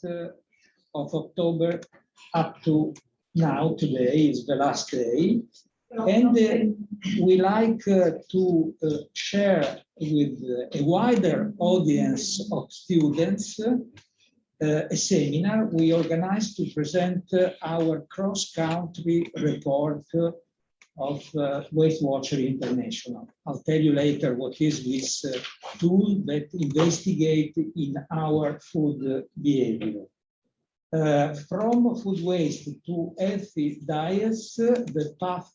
of October up to now. Today is the last day. And we like to share with a wider audience of students a seminar we organized to present our cross-country report of Wastewater International. I'll tell you later what is this tool that investigates in our food behavior. From food waste to healthy diets, the path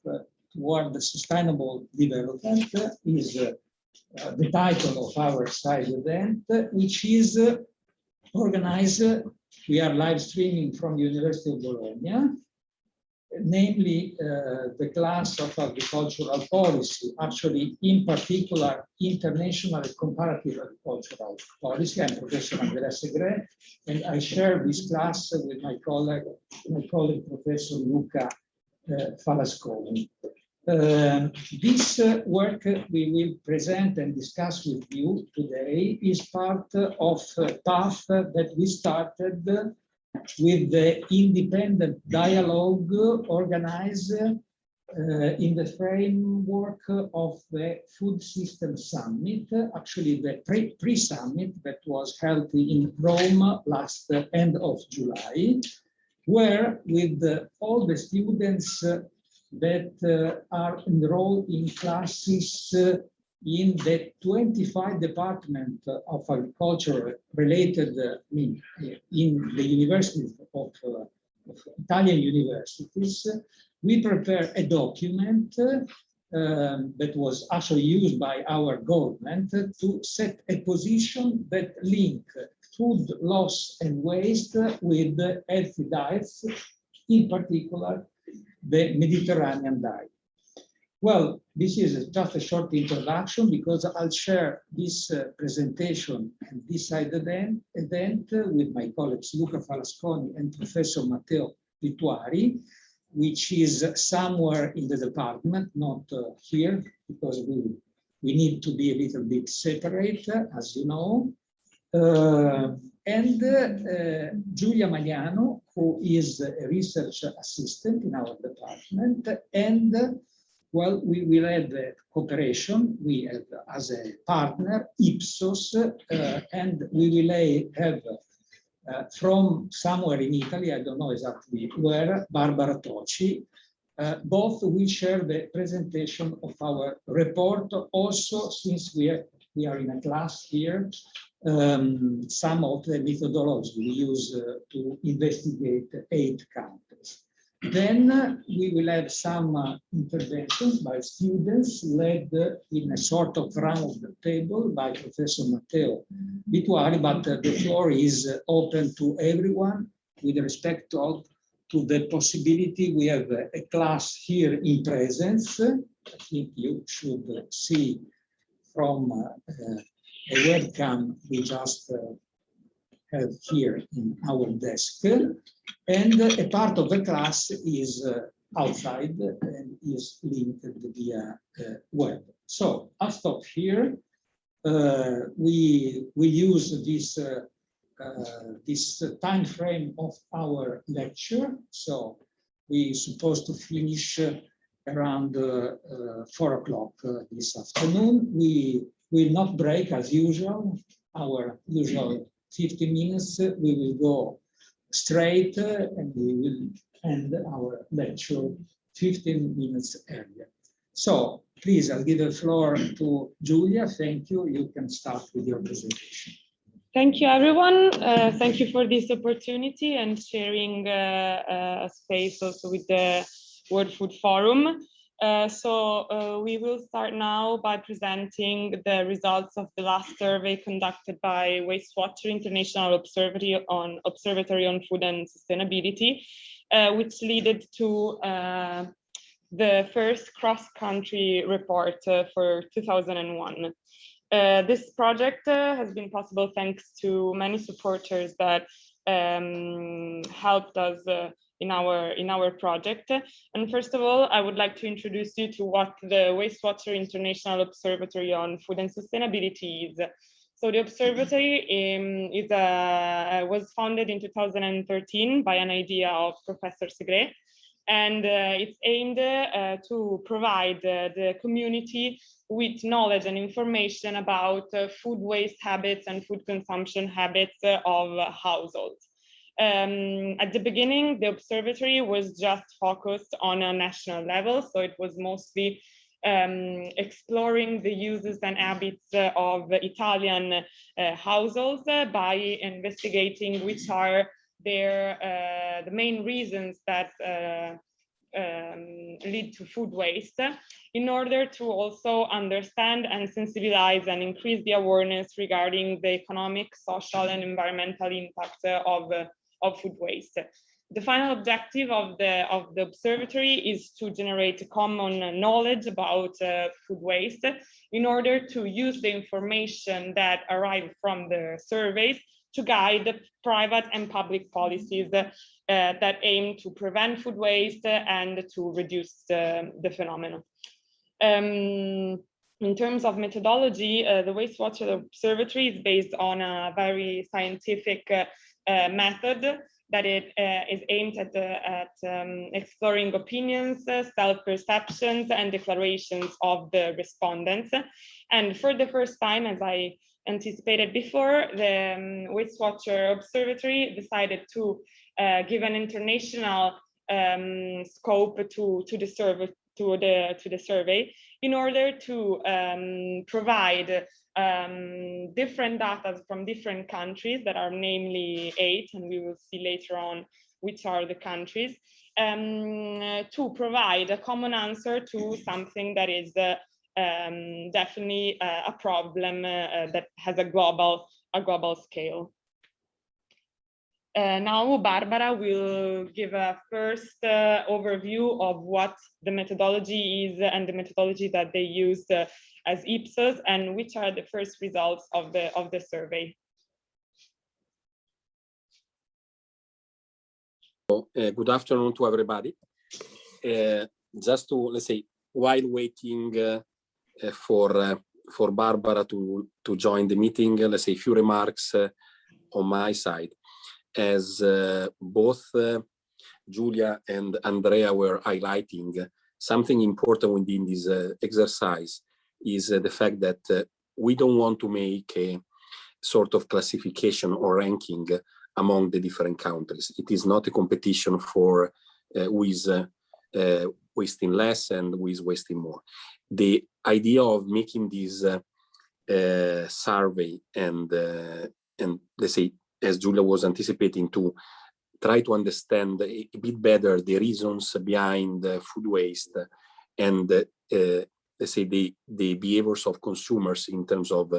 toward sustainable development is the title of our side event, which is organized. We are live streaming from the University of Bologna, namely the class of agricultural policy, actually in particular international and comparative agricultural policy. I'm Professor Andrea Segre, and I share this class with my colleague Professor Luca Falasconi. This work we will present and discuss with you today is part of a path that we started with the independent dialogue organized in the framework of the Food System Summit, actually the pre-summit that was held in Rome last end of July, where with all the students that are enrolled in classes in the 25 department of agriculture related in the universities of Italian universities, we prepare a document that was actually used by our government to set a position that link food loss and waste with healthy diets, in particular the Mediterranean diet. Well, this is just a short introduction because I'll share this presentation and this side event with my colleagues Luca Falasconi and Professor Matteo Rituari, which is somewhere in the department, not here, because we need to be a little bit separate, as you know. And Giulia Magliano, who is a research assistant in our department, and well, we will have a cooperation. We have as a partner Ipsos, and we will have from somewhere in Italy, I don't know exactly where, Barbara Tocci. Both will share the presentation of our report. Also, since we are in a class here, some of the methodology we use to investigate 8 countries. Then we will have some interventions by students led in a sort of round table by Professor Matteo Rituari, but the floor is open to everyone with respect to the possibility. We have a class here in presence. I think you should see from a webcam we just have here in our desk, and a part of the class is outside and is linked via web. So I'll stop here. We use this time frame of our lecture. So we're supposed to finish around 4 o'clock this afternoon. We will not break as usual, our usual 50 minutes. We will go straight and we will end our lecture 15 minutes earlier. So please, I'll give the floor to Giulia. Thank you. You can start with your presentation. Thank you, everyone. Thank you for this opportunity and sharing a space also with the World Food Forum. We will start now by presenting the results of the last survey conducted by Wastewater International Observatory on Food and Sustainability, which led to the first cross-country report for 2001. This project has been possible thanks to many supporters that helped us in our project. And first of all, I would like to introduce you to what the Wastewater International Observatory on Food and Sustainability is. So the observatory was founded in 2013 by an idea of Professor Segre, and it's aimed to provide the community with knowledge and information about food waste habits and food consumption habits of households. At the beginning, the observatory was just focused on a national level, so it was mostly exploring the uses and habits of Italian households by investigating which are the main reasons that lead to food waste, in order to also understand and sensibilize and increase the awareness regarding the economic, social, and environmental impact of food waste. The final objective of the observatory is to generate common knowledge about food waste in order to use the information that arrive from the surveys to guide private and public policies that aim to prevent food waste and to reduce the phenomenon. In terms of methodology, the Wastewater Observatory is based on a very scientific method that it is aimed at exploring opinions, self-perceptions, and declarations of the respondents. And for the first time, as I anticipated before, the Wastewater Observatory decided to give an international scope to the survey in order to provide different data from different countries that are namely 8, and we will see later on which are the countries, to provide a common answer to something that is definitely a problem that has a global scale. Now Barbara will give a first overview of what the methodology is and the methodology that they use as Ipsos, and which are the first results of the survey. Good afternoon to everybody. Just to, let's say, while waiting for Barbara to join the meeting, let's say a few remarks on my side. As both Giulia and Andrea were highlighting, something important within this exercise is the fact that we don't want to make a sort of classification or ranking among the different countries. It is not a competition for who is wasting less and who is wasting more. The idea of making this survey and let's say, as Giulia was anticipating, to try to understand a bit better the reasons behind food waste and let's say the behaviors of consumers in terms of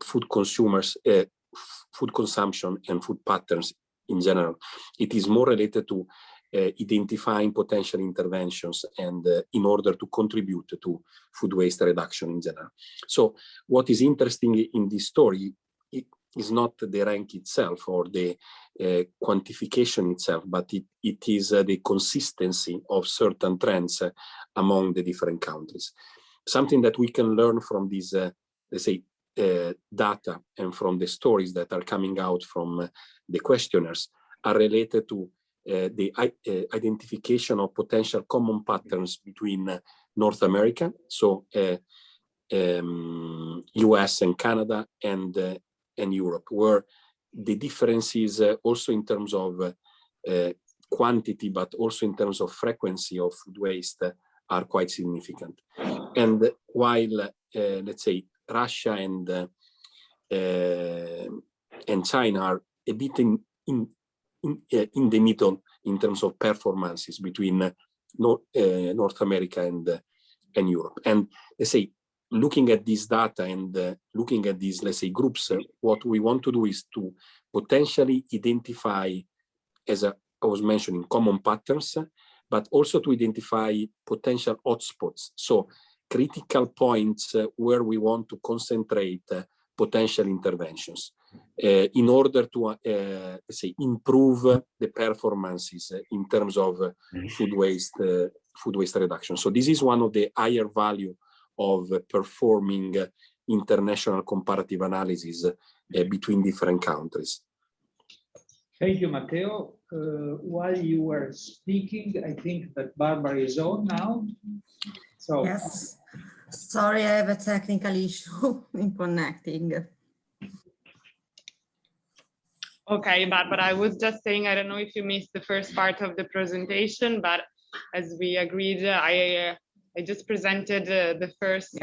food consumption and food patterns in general. It is more related to identifying potential interventions and in order to contribute to food waste reduction in general. So what is interesting in this story is not the rank itself or the quantification itself, but it is the consistency of certain trends among the different countries. Something that we can learn from these, let's say, data and from the stories that are coming out from the questionnaires are related to the identification of potential common patterns between North America, so US and Canada, and Europe, where the differences also in terms of quantity, but also in terms of frequency of food waste are quite significant. And while, let's say, Russia and China are a bit in the middle in terms of performances between North America and Europe. And let's say, looking at this data and looking at these, let's say, groups, what we want to do is to potentially identify, as I was mentioning, common patterns, but also to identify potential hotspots. So critical points where we want to concentrate potential interventions in order to, let's say, improve the performances in terms of food waste reduction. So this is one of the higher value of performing international comparative analysis between different countries. Thank you, Matteo. While you were speaking, I think that Barbara is on now. So yes, sorry, I have a technical issue in connecting. Okay, Barbara, I was just saying, I don't know if you missed the first part of the presentation, but as we agreed, I just presented the first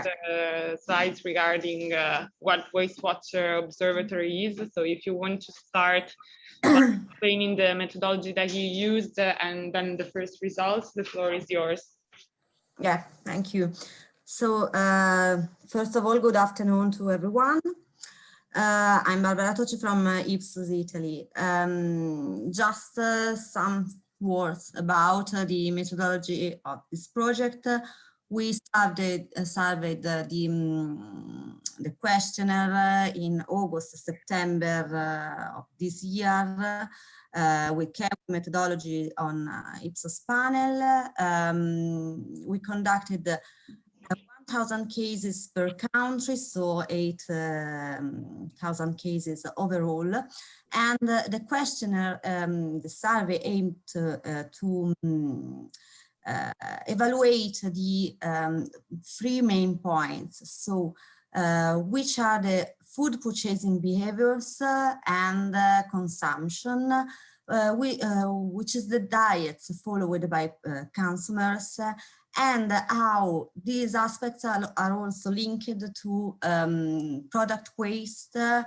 slides regarding what Wastewater Observatory is. So if you want to start by explaining the methodology that you used and then the first results, the floor is yours. Yeah, thank you. So first of all, good afternoon to everyone. I'm Barbara Tocci from Ipsos, Italy. Just some words about the methodology of this project. We surveyed the questionnaire in August, September of this year. We kept methodology on Ipsos panel. We conducted 1,000 cases per country, so 8,000 cases overall. And the questionnaire, the survey aimed to evaluate the 3 main points. So which are the food purchasing behaviors and consumption, which is the diets followed by consumers, and how these aspects are also linked to product waste and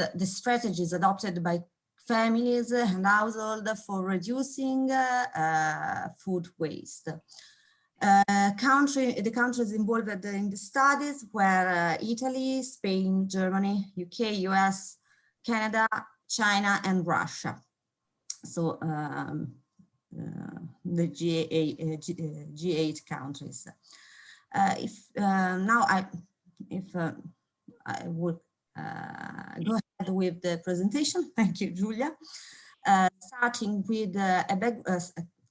the strategies adopted by families and households for reducing food waste. The countries involved in the studies were Italy, Spain, Germany, UK, US, Canada, China, and Russia. So the G8 countries. If I would go ahead with the presentation. Thank you, Julia. Starting with a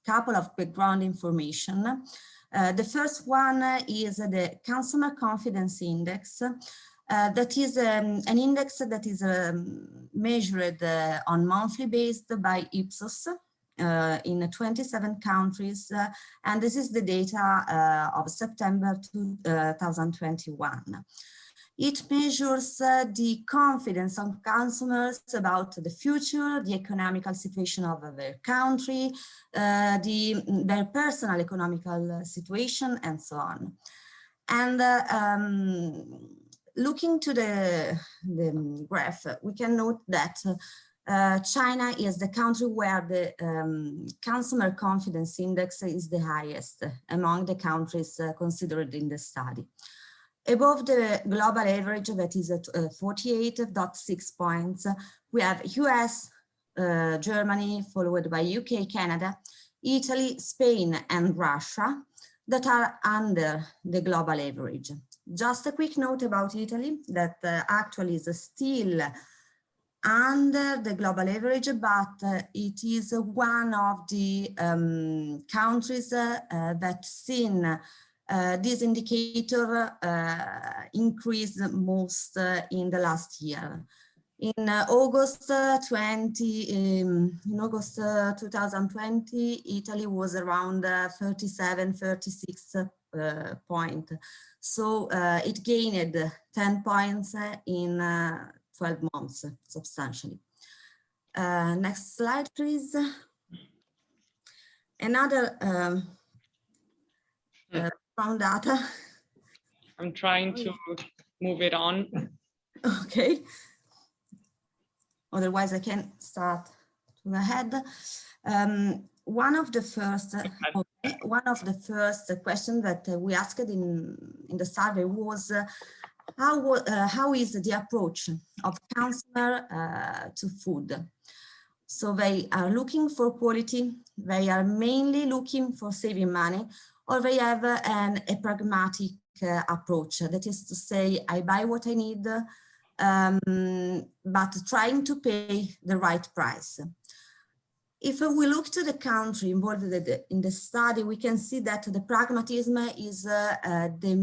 couple of background information. The first one is the Consumer Confidence Index. That is an index that is measured on monthly basis by Ipsos in 27 countries, and this is the data of September 2021. It measures the confidence of consumers about the future, the economical situation of their country, their personal economical situation, and so on. And looking to the graph, we can note that China is the country where the Consumer Confidence Index is the highest among the countries considered in the study. Above the global average, that is at 48.6 points, we have US, Germany, followed by UK, Canada, Italy, Spain, and Russia that are under the global average. Just a quick note about Italy, that actually is still under the global average, but it is one of the countries that seen this indicator increased most in the last year. In August 2020, Italy was around 37, 36 point. So it gained 10 points in 12 months, substantially. Next slide, please. Another from data. I'm trying to move it on. Okay. Otherwise, I can start to go ahead. One of the first questions that we asked in the survey was how is the approach of consumer to food? So they are looking for quality. They are mainly looking for saving money, or they have a pragmatic approach. That is to say, I buy what I need, but trying to pay the right price. If we look to the country involved in the study, we can see that the pragmatism is the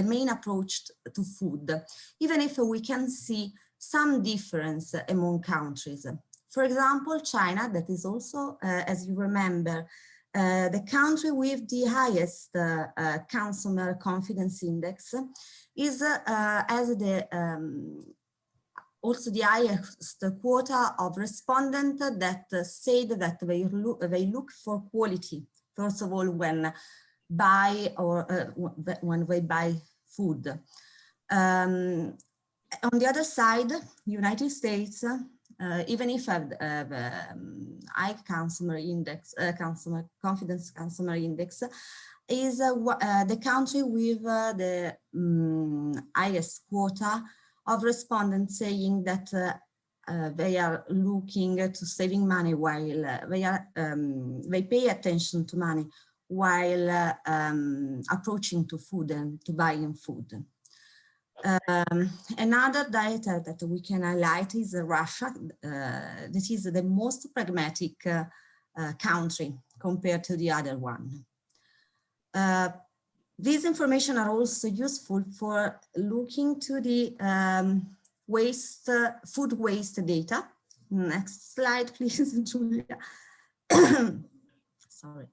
main approach to food, even if we can see some difference among countries. For example, China, that is also, as you remember, the country with the highest consumer confidence index, is as the also the highest quota of respondents that said that they look for quality, first of all, when they buy food. On the other side, United States, even if high consumer index, consumer confidence consumer index, is the country with the highest quota of respondents saying that they are looking to saving money while they pay attention to money while approaching to food and to buying food. Another data that we can highlight is Russia. That is the most pragmatic country compared to the other one. These information are also useful for looking to the food waste data. Next slide, please, Julia. Sorry.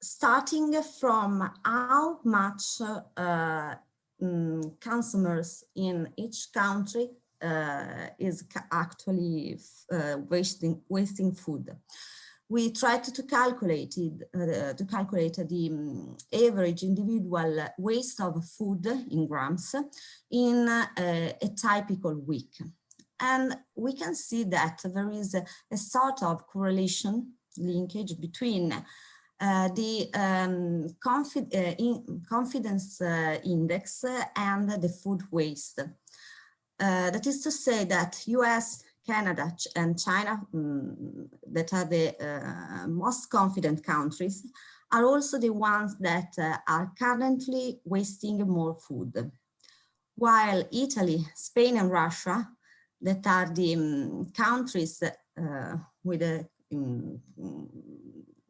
Starting from how much consumers in each country is actually wasting food. We tried to calculate the average individual waste of food in grams in a typical week. And we can see that there is a sort of correlation linkage between the confidence index and the food waste. That is to say that US, Canada and China, that are the most confident countries, are also the ones that are currently wasting more food. While Italy, Spain and Russia, that are the countries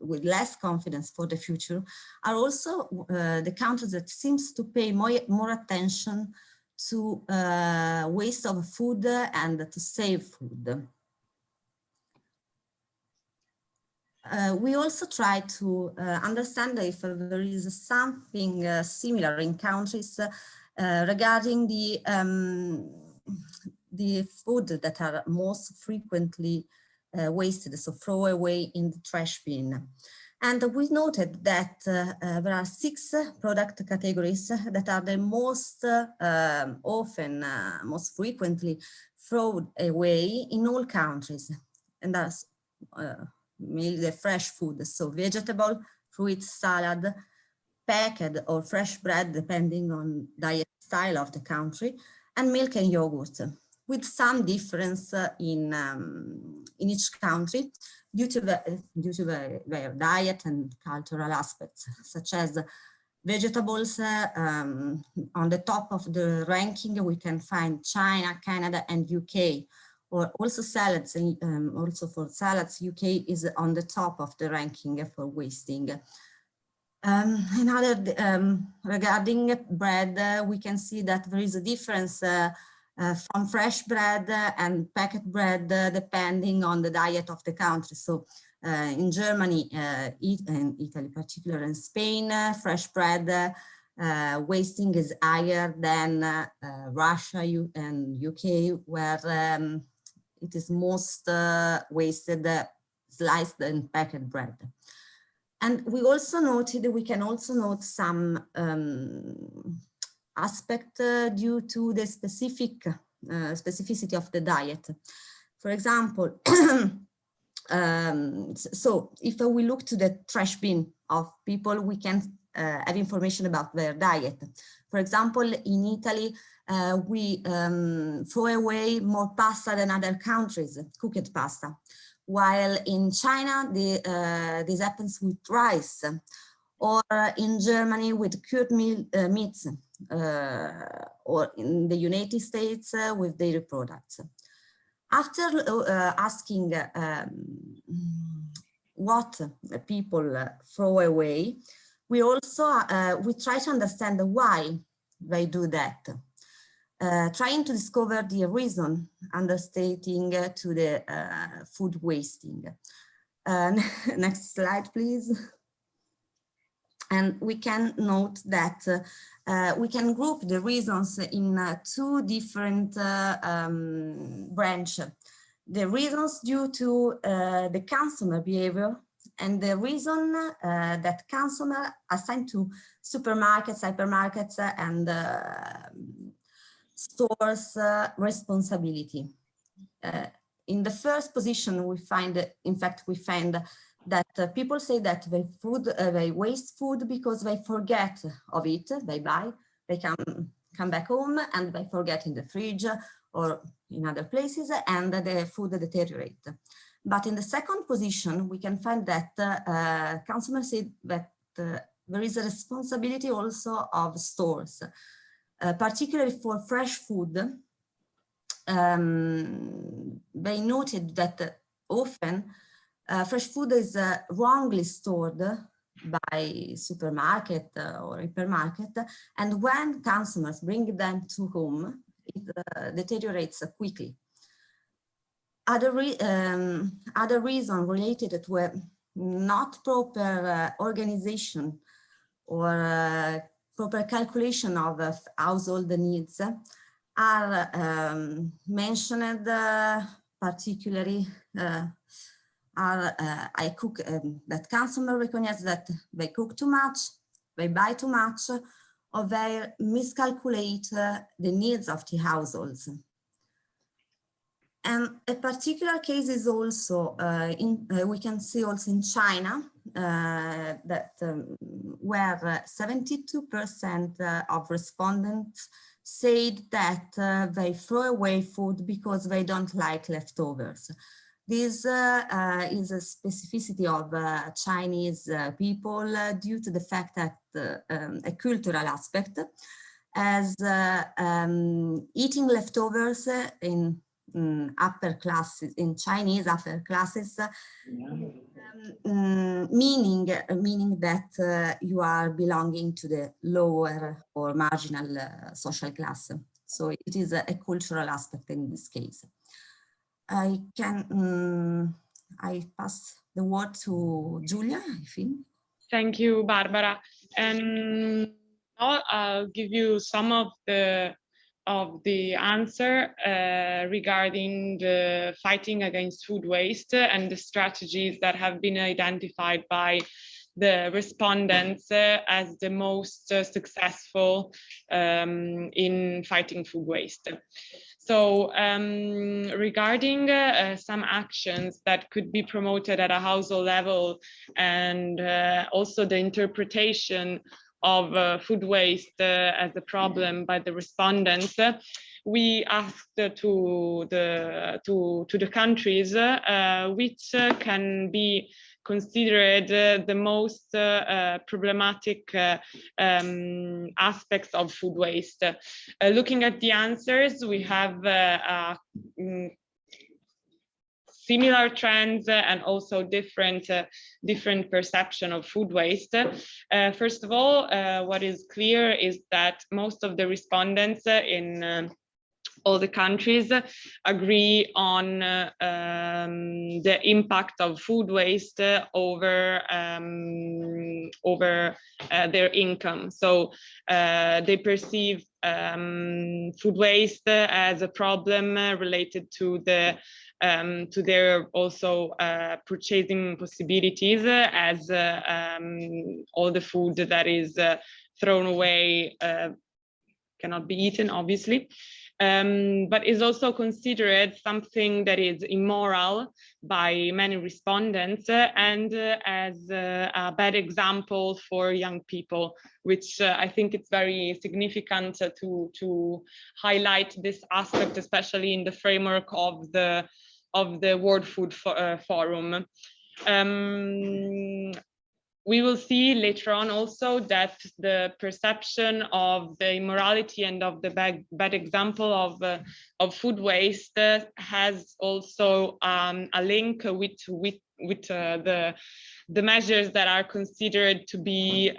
with less confidence for the future, are also the countries that seems to pay more attention to waste of food and to save food. We also try to understand if there is something similar in countries regarding the food that are most frequently wasted, so throw away in the trash bin. And we noted that there are 6 product categories that are the most often, most frequently thrown away in all countries. And that's mainly the fresh food, so vegetable, fruit, salad, packed or fresh bread, depending on diet style of the country, and milk and yogurt, with some difference in each country due to their diet and cultural aspects, such as vegetables. On the top of the ranking, we can find China, Canada, and UK, or also salads. And also for salads, UK is on the top of the ranking for wasting. Another regarding bread, we can see that there is a difference from fresh bread and packet bread, depending on the diet of the country. So in Germany, and Italy particularly, and Spain, fresh bread wasting is higher than Russia and UK, where it is most wasted sliced and packet bread. And we also noted, we can also note some aspect due to the specificity of the diet. For example, so if we look to the trash bin of people, we can have information about their diet. For example, in Italy, we throw away more pasta than other countries, cooked pasta. While in China, this happens with rice, or in Germany with cured meats, or in the United States with dairy products. After asking what people throw away, we also we try to understand why they do that, trying to discover the reason understating to the food wasting. Next slide, please. And we can note that we can group the reasons in two different branches. The reasons due to the consumer behavior and the reason that consumer assign to supermarkets, hypermarkets, and stores responsibility. In the first position, we find, in fact, we find that people say that they waste food because they forget of it. They buy, they come back home and they forget in the fridge or in other places, and the food deteriorate. But in the second position, we can find that consumers say that there is a responsibility also of stores, particularly for fresh food. They noted that often fresh food is wrongly stored by supermarket or hypermarket, and when consumers bring them to home, it deteriorates quickly. Other reason related to a not proper organization or proper calculation of household needs are mentioned, particularly that consumer recognize that they cook too much, they buy too much, or they miscalculate the needs of the households. And a particular case is also, we can see also in China, that where 72% of respondents said that they throw away food because they don't like leftovers. This is a specificity of Chinese people due to the fact that a cultural aspect, as eating leftovers in upper classes, in Chinese upper classes, meaning that you are belonging to the lower or marginal social class. So it is a cultural aspect in this case. I pass the word to Giulia, I think. Thank you, Barbara. And I'll give you some of the answer regarding the fighting against food waste and the strategies that have been identified by the respondents as the most successful in fighting food waste. So regarding some actions that could be promoted at a household level, and also the interpretation of food waste as a problem by the respondents, we asked to the countries which can be considered the most problematic aspects of food waste. Looking at the answers, we have similar trends and also different perception of food waste. First of all, what is clear is that most of the respondents in all the countries agree on the impact of food waste over their income. So they perceive food waste as a problem related to their also purchasing possibilities, as all the food that is thrown away cannot be eaten, obviously. But is also considered something that is immoral by many respondents and as a bad example for young people, which I think it's very significant to highlight this aspect, especially in the framework of the World Food Forum. we will see later on also that the perception of the immorality and of the bad example of food waste has also a link with the measures that are considered to be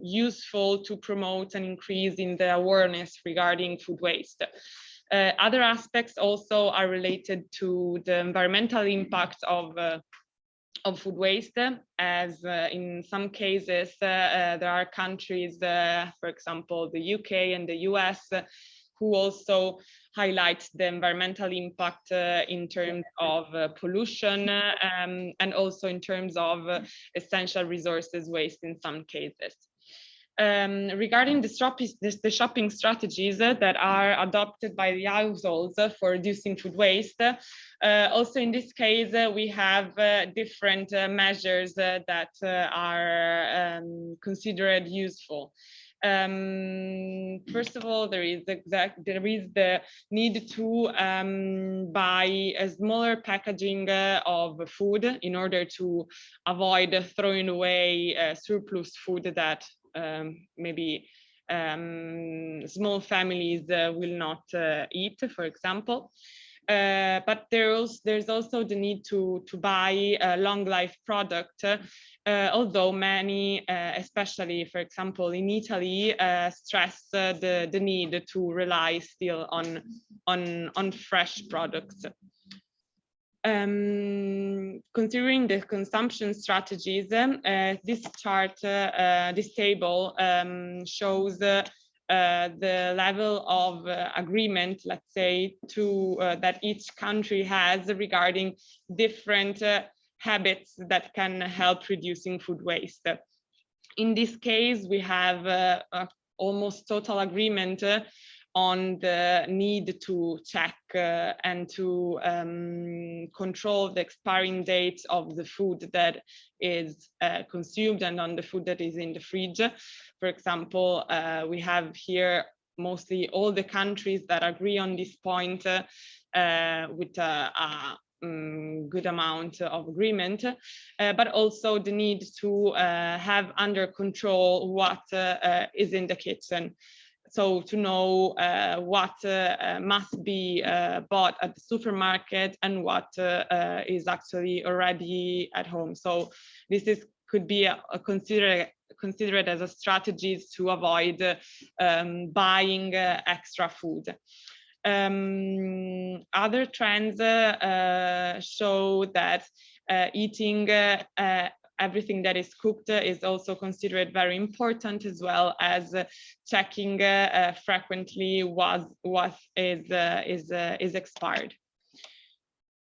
useful to promote an increase in the awareness regarding food waste. Other aspects also are related to the environmental impact of food waste, as in some cases there are countries, for example, the UK and the US, who also highlight the environmental impact in terms of pollution and also in terms of essential resources waste in some cases. Regarding the shopping strategies that are adopted by the households for reducing food waste, also in this case, we have different measures that are considered useful. First of all, there is the need to buy a smaller packaging of food in order to avoid throwing away surplus food that maybe small families will not eat, for example. But there's also the need to buy a long life product, although many, especially for example in Italy, stress the need to rely still on fresh products. Considering the consumption strategies, this chart, this table shows the level of agreement, let's say, that each country has regarding different habits that can help reducing food waste. In this case, we have almost total agreement on the need to check and to control the expiring date of the food that is consumed and on the food that is in the fridge. For example, we have here mostly all the countries that agree on this point with a good amount of agreement, but also the need to have under control what is in the kitchen. So to know what must be bought at the supermarket and what is actually already at home. So this could be considered as a strategy to avoid buying extra food. Other trends show that eating everything that is cooked is also considered very important, as well as checking frequently what is expired.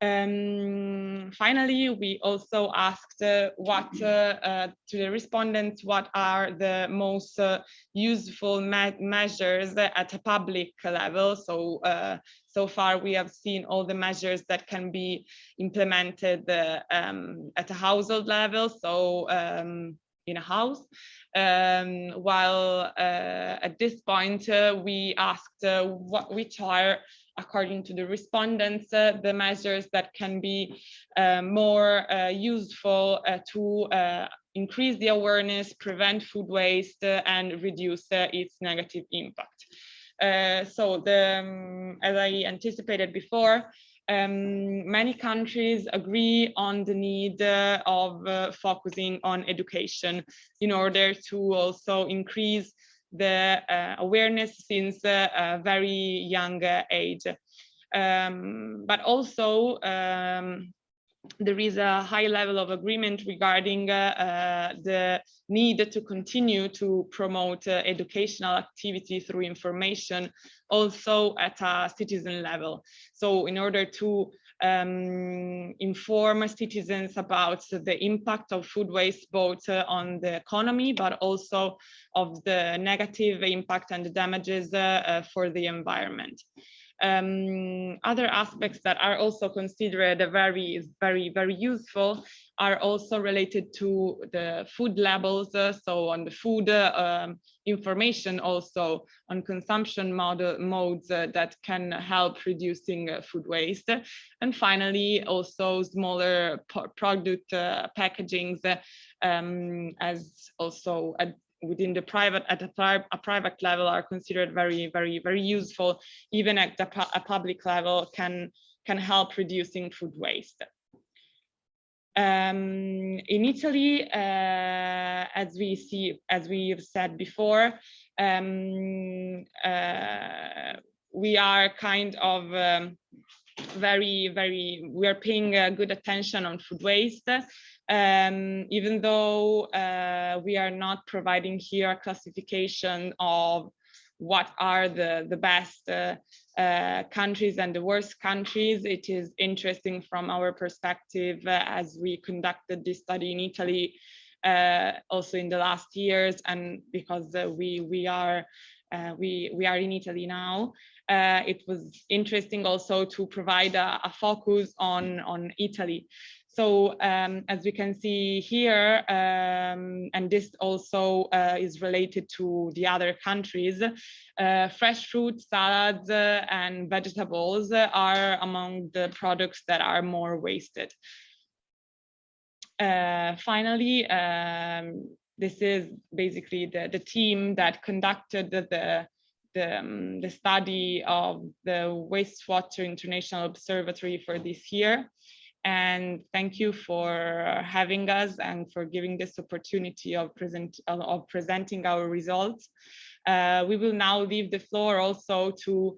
Finally, we also asked to the respondents what are the most useful measures at a public level. So far we have seen all the measures that can be implemented at a household level, so in a house, while at this point we asked which are, according to the respondents, the measures that can be more useful to increase the awareness, prevent food waste, and reduce its negative impact. So as I anticipated before, many countries agree on the need of focusing on education in order to also increase the awareness since a very young age. But also there is a high level of agreement regarding the need to continue to promote educational activity through information, also at a citizen level. So in order to inform citizens about the impact of food waste, both on the economy, but also of the negative impact and the damages for the environment. Other aspects that are also considered very, very useful are also related to the food labels, so on the food information, also on consumption modes that can help reducing food waste. And finally, also smaller product packagings as also within the private, at a private level, are considered very useful, even at a public level, can help reducing food waste. In Italy, as we've said before, we are kind of we are paying good attention on food waste, even though we are not providing here a classification of what are the best countries and the worst countries. It is interesting from our perspective, as we conducted this study in Italy also in the last years, and because we are in Italy now, it was interesting also to provide a focus on Italy. So as we can see here, and this also is related to the other countries, fresh fruit, salads, and vegetables are among the products that are more wasted. Finally, this is basically the team that conducted the study of the Wastewater International Observatory for this year. And thank you for having us and for giving this opportunity of presenting our results. We will now leave the floor also to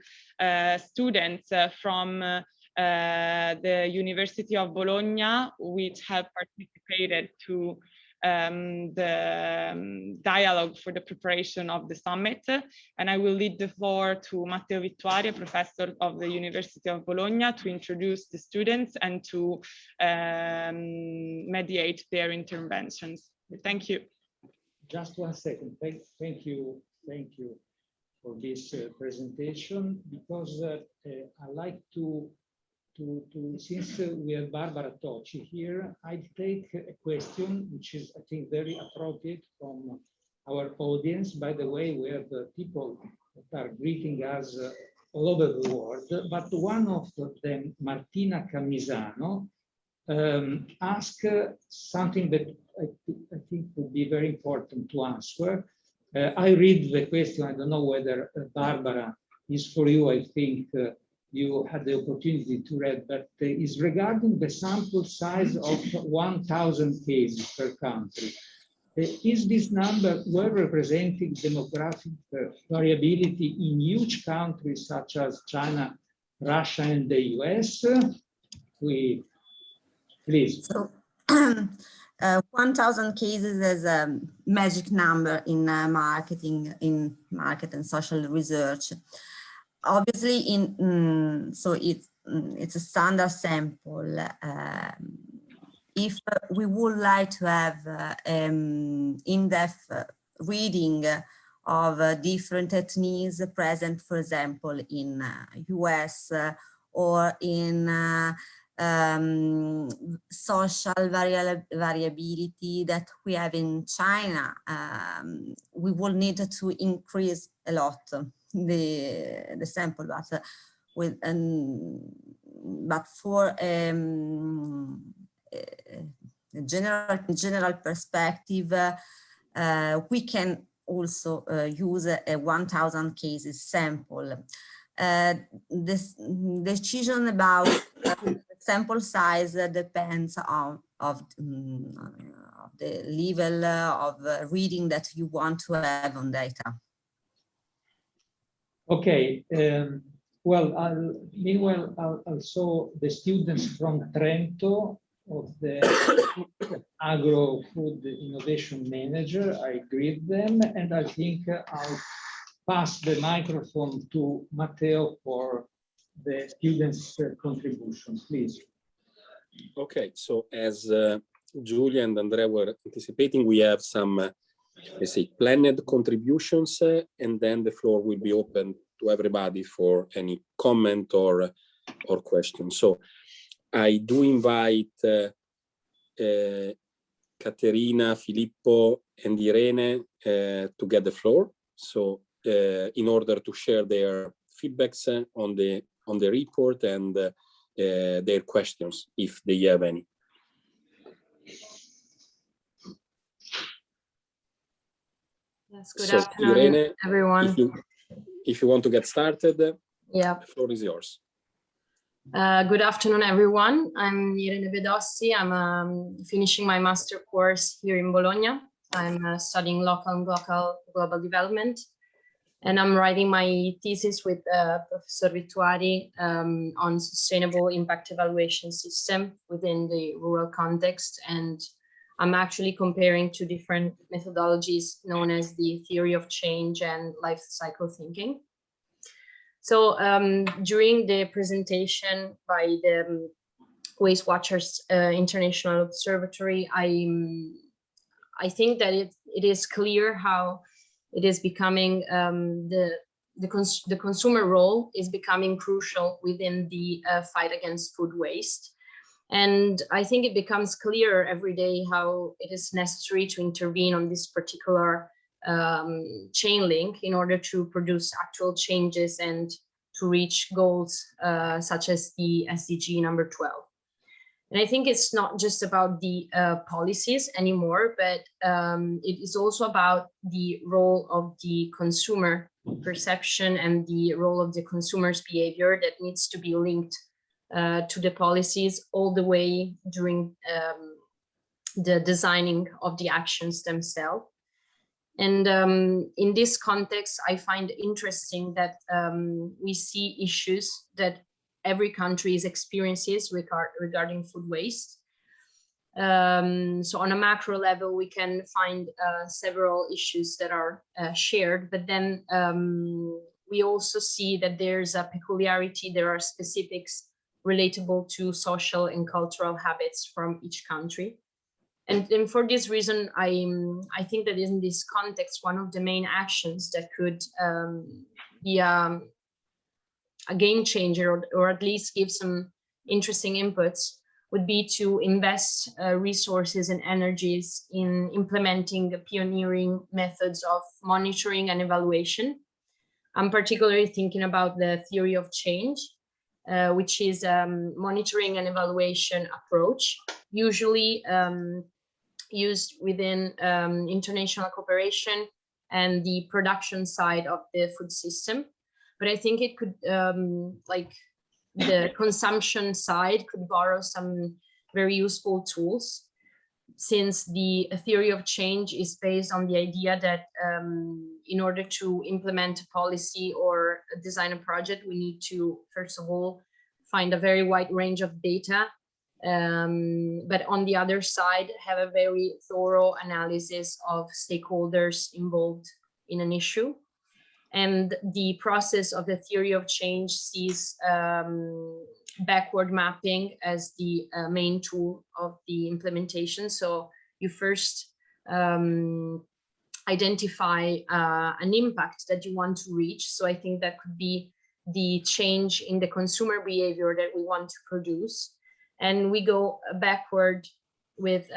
students from the University of Bologna, which have participated to the dialogue for the preparation of the summit. And I will leave the floor to Matteo Vittuari, a professor of the University of Bologna, to introduce the students and to mediate their interventions. Thank you. Just 1 second. Thank you for this presentation, because I like to since we have Barbara Tocci here, I take a question which is, I think, very appropriate from our audience. By the way, we have people that are greeting us all over the world, but one of them, Martina Camisano, asked something that I think would be very important to answer. I read the question. I don't know whether Barbara is for you. I think you had the opportunity to read, but is regarding the sample size of 1,000 cases per country. Is this number well representing demographic variability in huge countries such as China, Russia, and the US? Please. So, 1,000 cases is a magic number in market and social research. Obviously, so it's a standard sample. If we would like to have in-depth reading of different ethnies present, for example, in US or in social variability that we have in China, we will need to increase a lot the sample, but for general perspective, we can also use a 1,000 cases sample. This decision about sample size depends on the level of reading that you want to have on data. Okay. Well, meanwhile, also the students from Trento of the Agro Food Innovation Manager, I greet them, and I think I'll pass the microphone to Matteo for the students' contributions, please. Okay, so as Julia and Andrea were anticipating, we have some, let's say, planned contributions, and then the floor will be open to everybody for any comment or question. So I do invite Caterina, Filippo, and Irene to get the floor. So in order to share their feedbacks on the report and their questions, if they have any. Yes, good So, afternoon, Irene, everyone. if you want to get started, Yeah. the floor is yours. Good afternoon, everyone. I'm Irene Bedossi. I'm finishing my master course here in Bologna. I'm studying local and global development. And I'm writing my thesis with Professor Vittuari on sustainable impact evaluation system within the rural context. And I'm actually comparing two different methodologies known as the theory of change and life cycle thinking. So during the presentation by the Waste Watchers International Observatory, I think that it is clear how it is becoming the consumer role is becoming crucial within the fight against food waste. And I think it becomes clearer every day how it is necessary to intervene on this particular chain link in order to produce actual changes and to reach goals such as the SDG number 12. And I think it's not just about the policies anymore, but it is also about the role of the consumer perception and the role of the consumer's behavior that needs to be linked to the policies all the way during the designing of the actions themselves. And in this context, I find interesting that we see issues that every country experiences regarding food waste. So on a macro level, we can find several issues that are shared, but then we also see that there's a peculiarity, there are specifics relatable to social and cultural habits from each country. And for this reason, I think that in this context, one of the main actions that could be a game changer or at least give some interesting inputs would be to invest resources and energies in implementing pioneering methods of monitoring and evaluation. I'm particularly thinking about the theory of change, which is monitoring and evaluation approach, usually used within international cooperation and the production side of the food system. But I think it could, like the consumption side could borrow some very useful tools, since the theory of change is based on the idea that in order to implement a policy or design a project, we need to, first of all, find a very wide range of data, but on the other side, have a very thorough analysis of stakeholders involved in an issue. And the process of the theory of change sees backward mapping as the main tool of the implementation. So you first identify an impact that you want to reach. So I think that could be the change in the consumer behavior that we want to produce. And we go backward with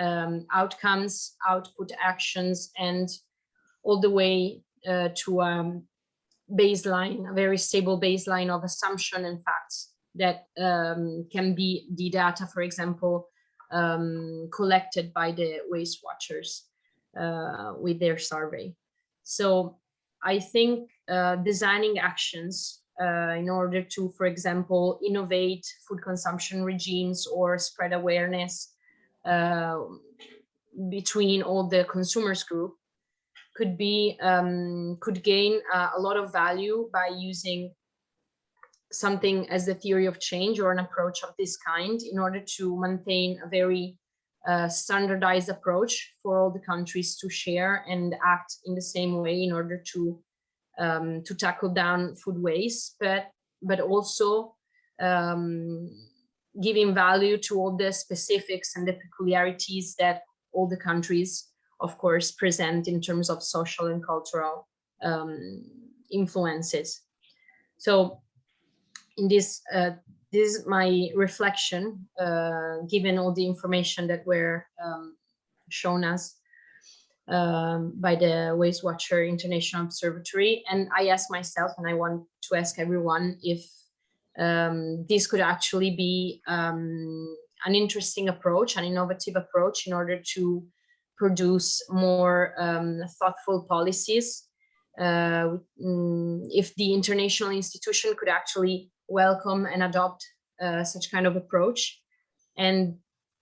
outcomes, output actions, and all the way to baseline, a very stable baseline of assumption and facts that can be the data, for example, collected by the Waste Watchers with their survey. So I think designing actions in order to, for example, innovate food consumption regimes or spread awareness between all the consumers group could be could gain a lot of value by using something as the theory of change or an approach of this kind in order to maintain a very standardized approach for all the countries to share and act in the same way in order to tackle down food waste, but also giving value to all the specifics and the peculiarities that all the countries, of course, present in terms of social and cultural influences. So in this, this is my reflection, given all the information that were shown us by the Waste Watcher International Observatory. And I asked myself, and I want to ask everyone, if this could actually be an interesting approach, an innovative approach in order to produce more thoughtful policies. If the international institution could actually welcome and adopt such kind of approach, and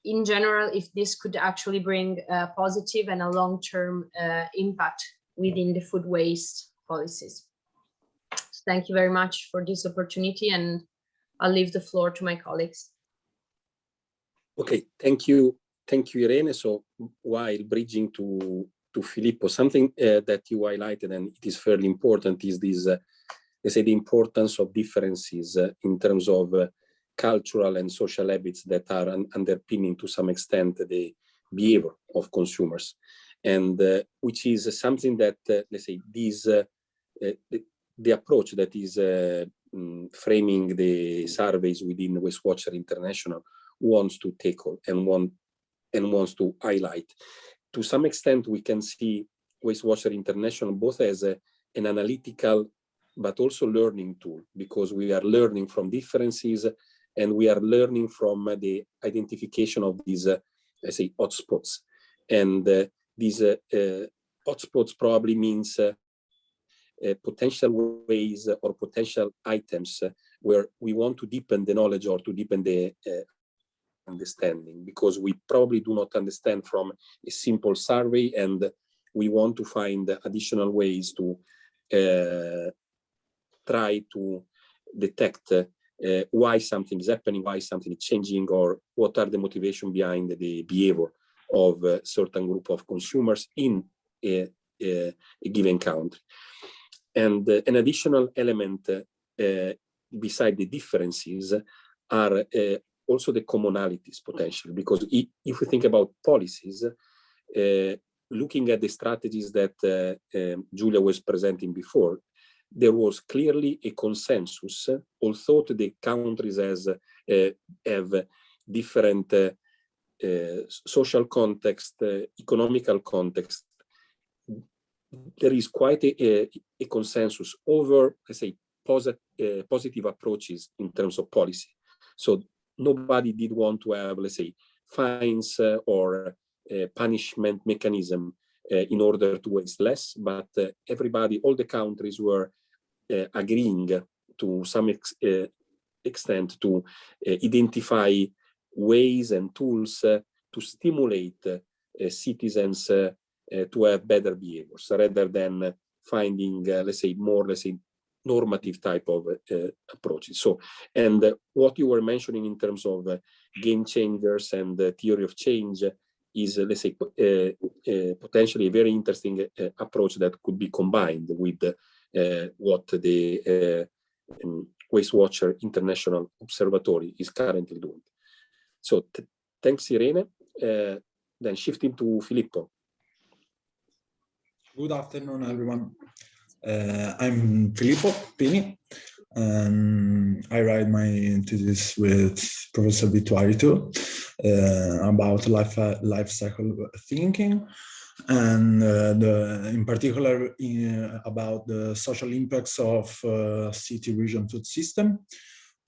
in general, if this could actually bring a positive and a long-term impact within the food waste policies. So thank you very much for this opportunity, and I'll leave the floor to my colleagues. Okay, thank you, Irene. So while bridging to Filippo, something that you highlighted, and it is fairly important, is this, let's say, the importance of differences in terms of cultural and social habits that are underpinning to some extent the behavior of consumers, and which is something that, let's say, this the approach that is framing the surveys within Waste Watcher International wants to tackle and wants to highlight. To some extent, we can see Waste Watcher International both as an analytical but also learning tool, because we are learning from differences and we are learning from the identification of these, let's say, hotspots. And these hotspots probably means potential ways or potential items where we want to deepen the knowledge or to deepen the understanding, because we probably do not understand from a simple survey, and we want to find additional ways to try to detect why something is happening, why something is changing, or what are the motivation behind the behavior of a certain group of consumers in a given country. And an additional element beside the differences are also the commonalities potentially, because if we think about policies, looking at the strategies that Giulia was presenting before, there was clearly a consensus, although the countries have different social context, economical context. There is quite a consensus over, let's say, positive approaches in terms of policy. So nobody did want to have, let's say, fines or punishment mechanism in order to waste less, but everybody, all the countries were agreeing to some extent to identify ways and tools to stimulate citizens to have better behaviors, rather than finding, let's say, more, let's say, normative type of approaches. So, and what you were mentioning in terms of game changers and theory of change is, let's say, potentially a very interesting approach that could be combined with what the Waste Watcher International Observatory is currently doing. So thanks, Irene. Then shifting to Filippo. Good afternoon, everyone. I'm Filippo Pini, and I write my thesis with Professor Vittorio too, about life cycle thinking, and in particular about the social impacts of city region food system.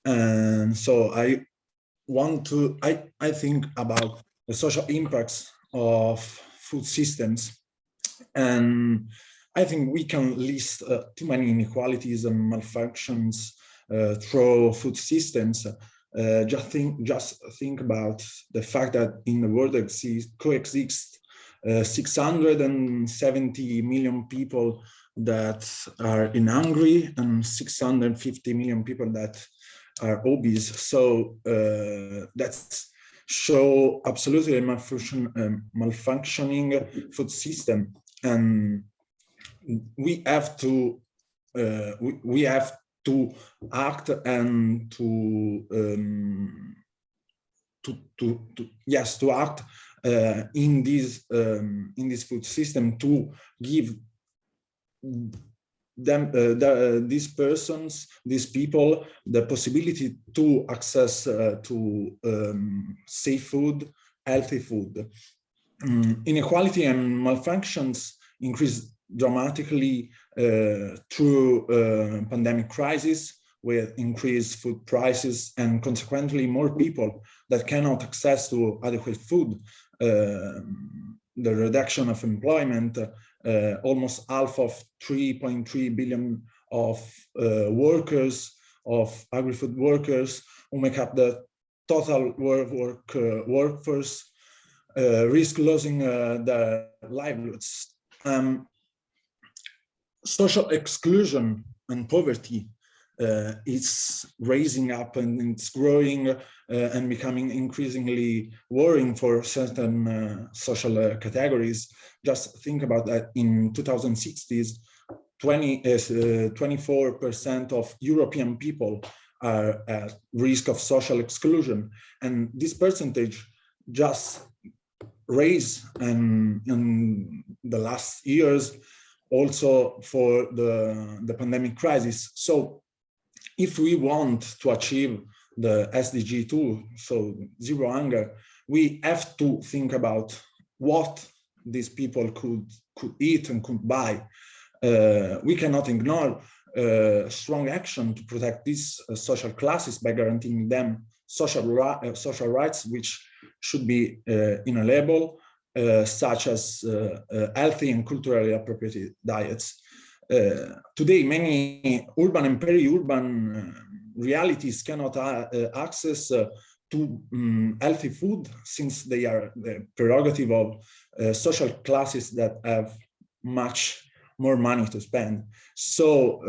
And so I think about the social impacts of food systems, and I think we can list too many inequalities and malfunctions through food systems. Just think about the fact that in the world coexist 670 million people that are in hungry and 650 million people that are obese. So that's show absolutely a malfunctioning food system, and we have to act and to act in this food system to give them these people the possibility to access to safe food, healthy food. Inequality and malfunctions increase dramatically through pandemic crisis, with increased food prices and consequently more people that cannot access to adequate food the reduction of employment, almost half of 3.3 billion of workers, of agri-food workers, who make up the total workforce, risk losing their livelihoods. Social exclusion and poverty is raising up, and it's growing and becoming increasingly worrying for certain social categories. Just think about that. In 2060s, 24% of European people are at risk of social exclusion, and this percentage just raised in the last years, also for the pandemic crisis. So if we want to achieve the SDG 2, so zero hunger, we have to think about what these people could eat and could buy. We cannot ignore strong action to protect these social classes by guaranteeing them social rights, which should be inalienable, such as healthy and culturally appropriate diets. Today, many urban and peri-urban realities cannot access to healthy food, since they are the prerogative of social classes that have much more money to spend. So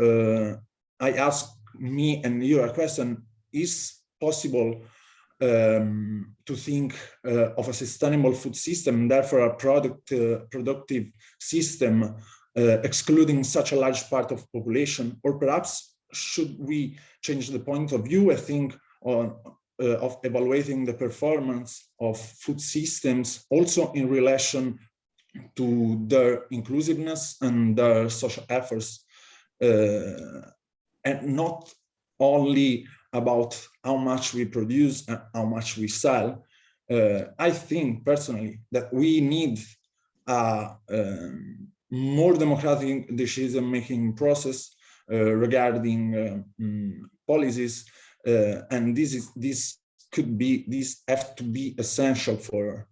I ask me and you a question: is possible to think of a sustainable food system, therefore a productive system, excluding such a large part of population? Or perhaps should we change the point of view and think of evaluating the performance of food systems also in relation to their inclusiveness and their social efforts, and not only about how much we produce and how much we sell? I think personally that we need a more democratic decision-making process regarding policies, and this have to be essential for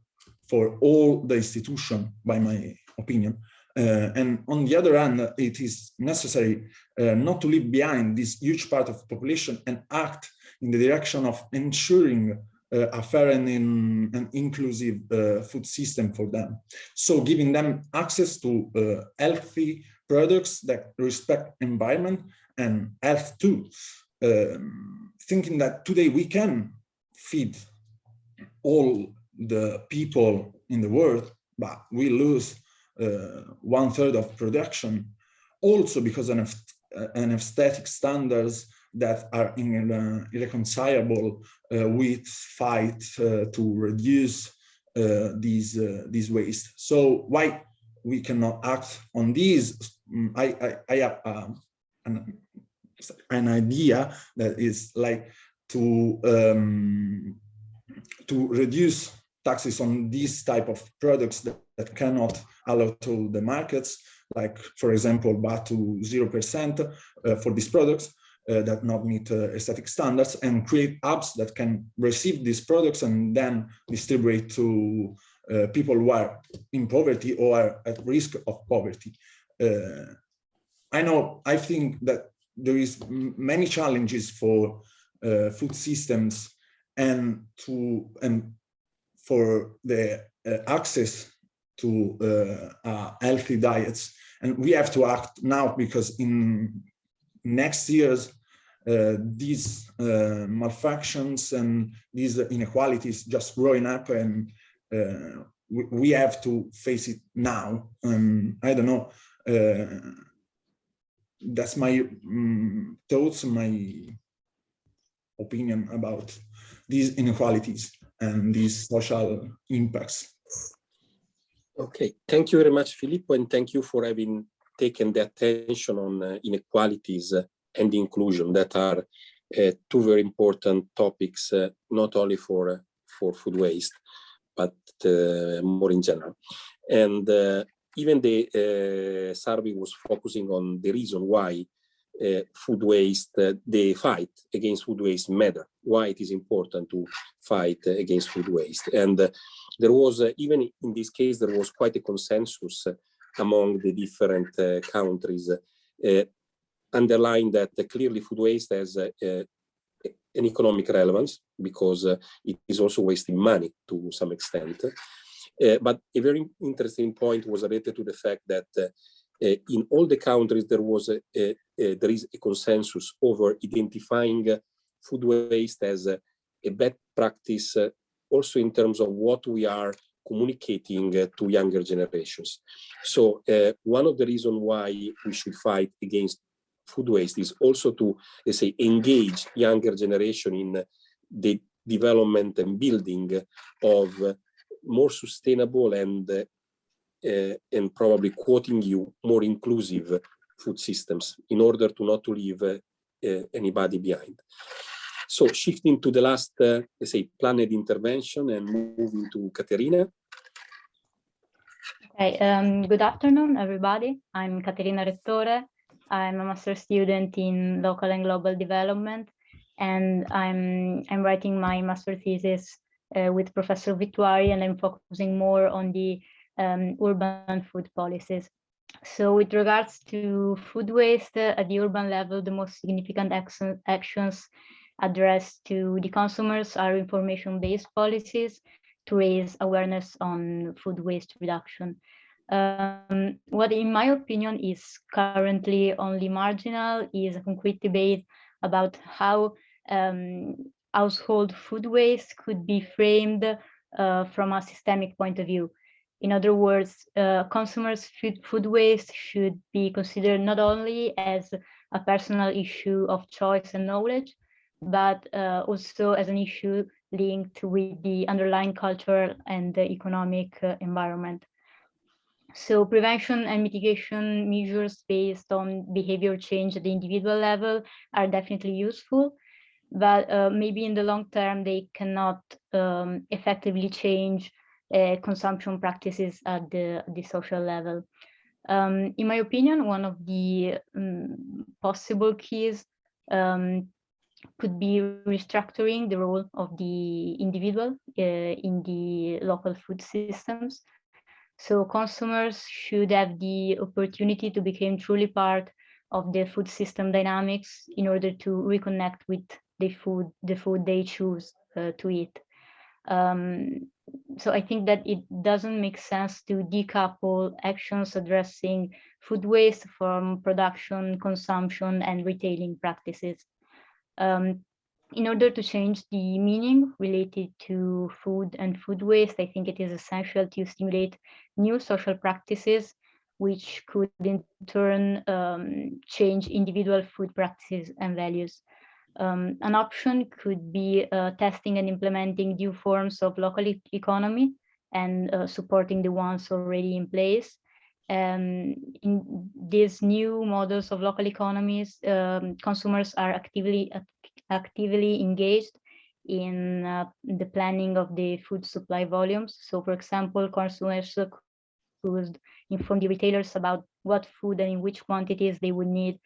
all the institutions, by my opinion. And on the other hand, it is necessary not to leave behind this huge part of the population and act in the direction of ensuring a fair and inclusive food system for them. So giving them access to healthy products that respect environment and health too. Thinking that today we can feed all the people in the world, but we lose 1/3 of production, also because of aesthetic standards that are irreconcilable with fight to reduce these waste. So why we cannot act on these? I have an idea that is like to reduce taxes on these type of products that cannot allow to the markets, like, for example, VAT to 0% for these products that not meet aesthetic standards, and create apps that can receive these products and then distribute to people who are in poverty or are at risk of poverty. I think that there is many challenges for food systems and for the access to healthy diets, and we have to act now, because in next years these malfunctions and these inequalities just growing up, and we have to face it now. I don't know. That's my thoughts, my opinion about these inequalities and these social impacts. Okay, thank you very much, Filippo, and thank you for having taken the attention on inequalities and inclusion, that are two very important topics, not only for food waste, but more in general. And even the survey was focusing on the reason why food waste, the fight against food waste matter, why it is important to fight against food waste. And there was, even in this case, there was quite a consensus among the different countries, underlying that clearly food waste has an economic relevance because it is also wasting money to some extent. But a very interesting point was related to the fact that in all the countries there is a consensus over identifying food waste as a bad practice, also in terms of what we are communicating to younger generations. So one of the reasons why we should fight against food waste is also to, let's say, engage younger generation in the development and building of more sustainable and probably, quoting you, more inclusive food systems in order to not to leave anybody behind. So shifting to the last, let's say, planned intervention and moving to Caterina. Okay, good afternoon, everybody. I'm Caterina Rettore. I'm a master's student in local and global development, and I'm writing my master thesis with Professor Vittuari, and I'm focusing more on the urban food policies. So with regards to food waste at the urban level, the most significant actions addressed to the consumers are information-based policies to raise awareness on food waste reduction. What in my opinion is currently only marginal is a concrete debate about how household food waste could be framed from a systemic point of view. In other words, consumers' food waste should be considered not only as a personal issue of choice and knowledge, but also as an issue linked with the underlying cultural and the economic environment. So prevention and mitigation measures based on behavior change at the individual level are definitely useful, but maybe in the long term, they cannot effectively change consumption practices at the social level. In my opinion, one of the possible keys could be restructuring the role of the individual in the local food systems. So consumers should have the opportunity to become truly part of the food system dynamics in order to reconnect with the food they choose to eat. So I think that it doesn't make sense to decouple actions addressing food waste from production, consumption, and retailing practices. In order to change the meaning related to food and food waste, I think it is essential to stimulate new social practices, which could in turn change individual food practices and values. An option could be testing and implementing new forms of local economy and supporting the ones already in place. In these new models of local economies, consumers are actively engaged in the planning of the food supply volumes. So, for example, consumers could inform the retailers about what food and in which quantities they would need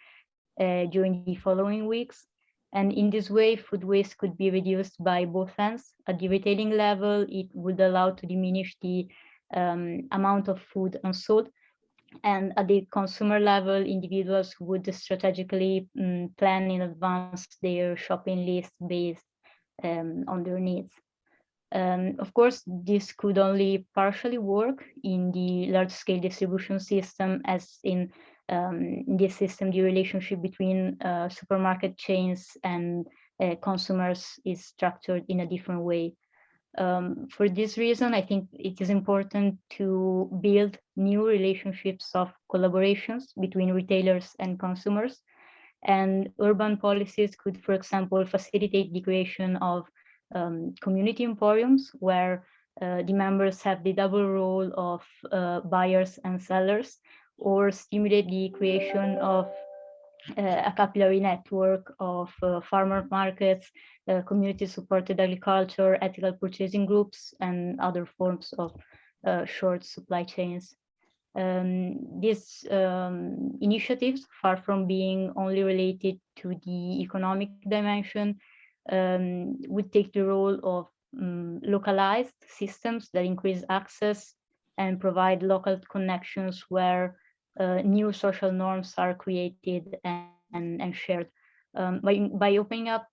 during the following weeks. And in this way, food waste could be reduced by both ends. At the retailing level, it would allow to diminish the amount of food unsold. And at the consumer level, individuals would strategically plan in advance their shopping list based on their needs. Of course, this could only partially work in the large-scale distribution system, as in this system, the relationship between supermarket chains and consumers is structured in a different way. For this reason, I think it is important to build new relationships of collaborations between retailers and consumers. And urban policies could, for example, facilitate the creation of community emporiums where the members have the double role of buyers and sellers, or stimulate the creation of a capillary network of farmer markets, community-supported agriculture, ethical purchasing groups, and other forms of short supply chains. These initiatives, far from being only related to the economic dimension, would take the role of localized systems that increase access and provide local connections where new social norms are created and shared. By opening up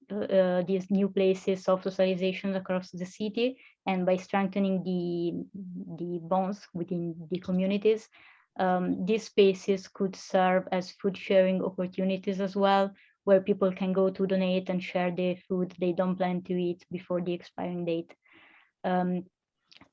these new places of socialization across the city, and by strengthening the bonds within the communities, these spaces could serve as food sharing opportunities as well, where people can go to donate and share the food they don't plan to eat before the expiring date.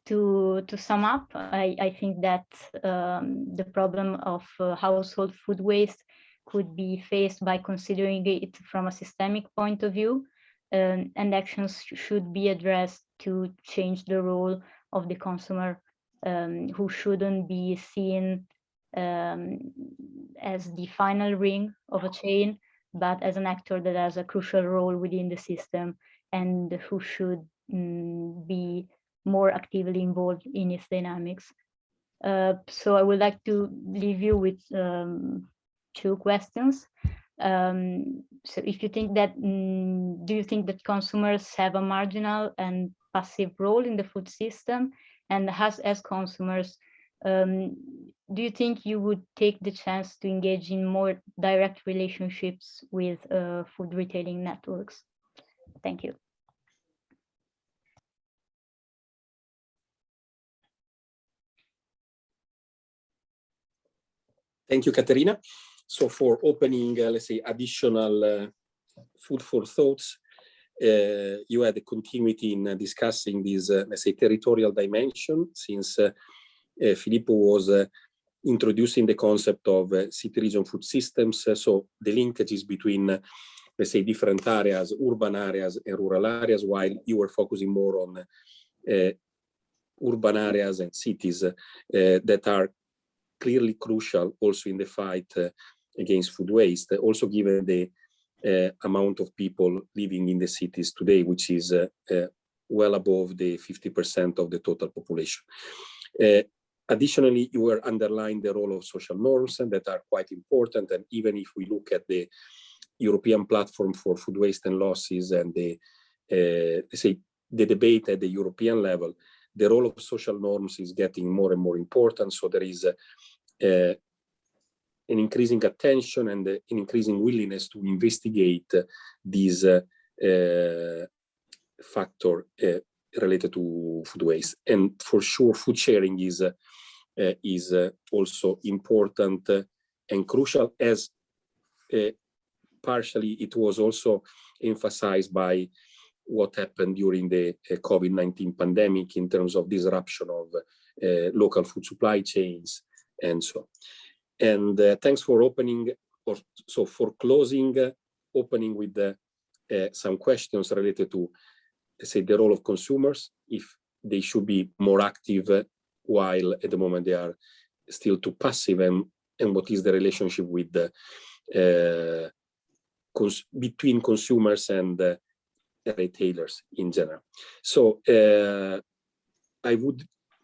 To sum up, I think that the problem of household food waste could be faced by considering it from a systemic point of view, and actions should be addressed to change the role of the consumer, who shouldn't be seen as the final ring of a chain, but as an actor that has a crucial role within the system and who should be more actively involved in its dynamics. So I would like to leave you with two questions. So if you think that, do you think that consumers have a marginal and passive role in the food system? And as consumers, do you think you would take the chance to engage in more direct relationships with food retailing networks? Thank you. Thank you, Caterina. So for opening, let's say, additional food for thoughts, you had a continuity in discussing this, let's say, territorial dimension, since Filippo was introducing the concept of city region food systems. So the linkages between, let's say, different areas, urban areas and rural areas, while you were focusing more on urban areas and cities that are clearly crucial also in the fight against food waste, also given the amount of people living in the cities today, which is well above the 50% of the total population. Additionally, you were underlining the role of social norms that are quite important. And even if we look at the European platform for food waste and losses and the, say, the debate at the European level, the role of social norms is getting more and more important. So there is an increasing attention and an increasing willingness to investigate these factor related to food waste. And for sure, food sharing is also important and crucial, as partially it was also emphasized by what happened during the COVID-19 pandemic in terms of disruption of local food supply chains and so on. And thanks for opening, or so for closing, opening with some questions related to, say, the role of consumers, if they should be more active while at the moment they are still too passive, and what is the relationship with the between consumers and retailers in general. So I would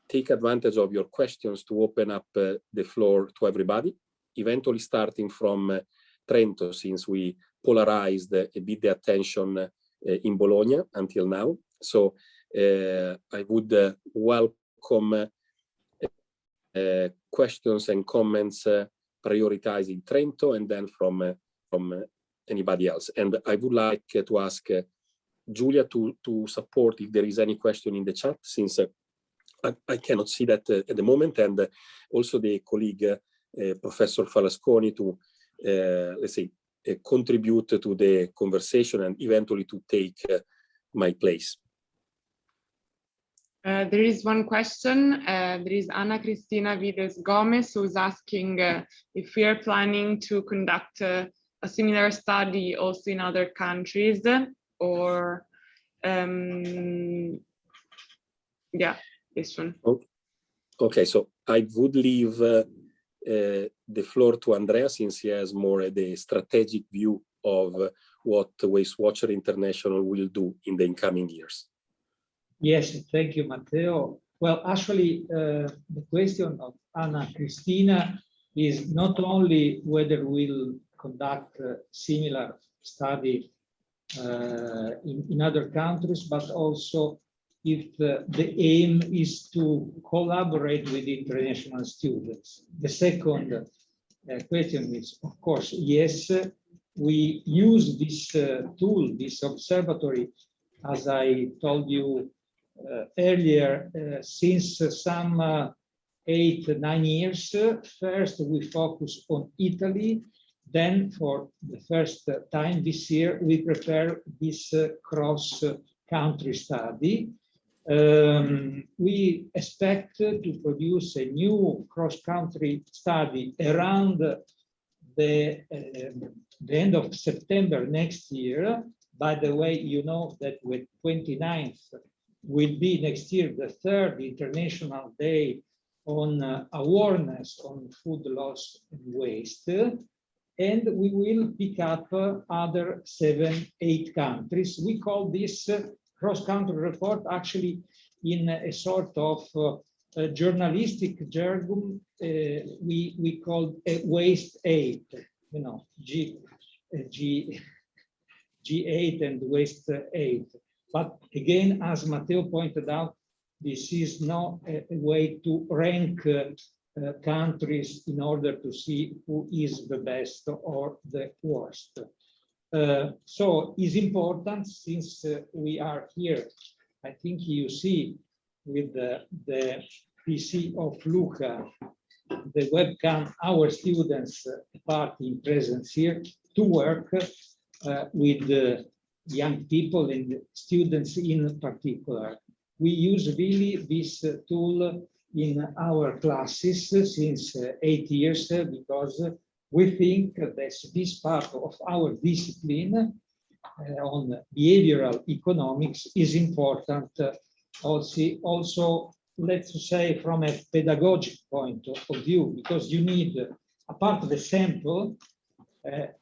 take advantage of your questions to open up the floor to everybody, eventually starting from Trento, since we polarized a bit the attention in Bologna until now. So I would welcome questions and comments prioritizing Trento and then from anybody else. And I would like to ask Giulia to support if there is any question in the chat, since I cannot see that at the moment, and also the colleague Professor Falasconi to, let's say, contribute to the conversation and eventually to take my place. There is one question. There is Ana Cristina Vides Gomez, who's asking if we are planning to conduct a similar study also in other countries, or yeah, this one. Okay, so I would leave the floor to Andrea, since he has more the strategic view of what Waste Watcher International will do in the incoming years. Yes, thank you, Matteo. Well, actually, the question of Anna Cristina is not only whether we'll conduct a similar study in other countries, but also if the aim is to collaborate with international students. The second question is, of course, yes, we use this tool, this observatory, as I told you earlier, since some 8-9 years. First, we focus on Italy. Then, for the first time this year, we prepare this cross-country study. We expect to produce a new cross-country study around the end of September next year. By the way, you know that with 29th will be next year the third International Day on awareness on food loss and waste. And we will pick up other 7-8 countries. We call this cross-country report actually in a sort of journalistic jargon. We call a waste aid, you know, G8 and waste aid. But again, as Matteo pointed out, this is not a way to rank countries in order to see who is the best or the worst. So it's important, since we are here, I think you see with the PC of Luca, the webcam, our students part in presence here to work with young people and students in particular. We use really this tool in our classes since 8 years because we think that this part of our discipline on behavioral economics is important also, let's say, from a pedagogic point of view, because you need, apart of the sample,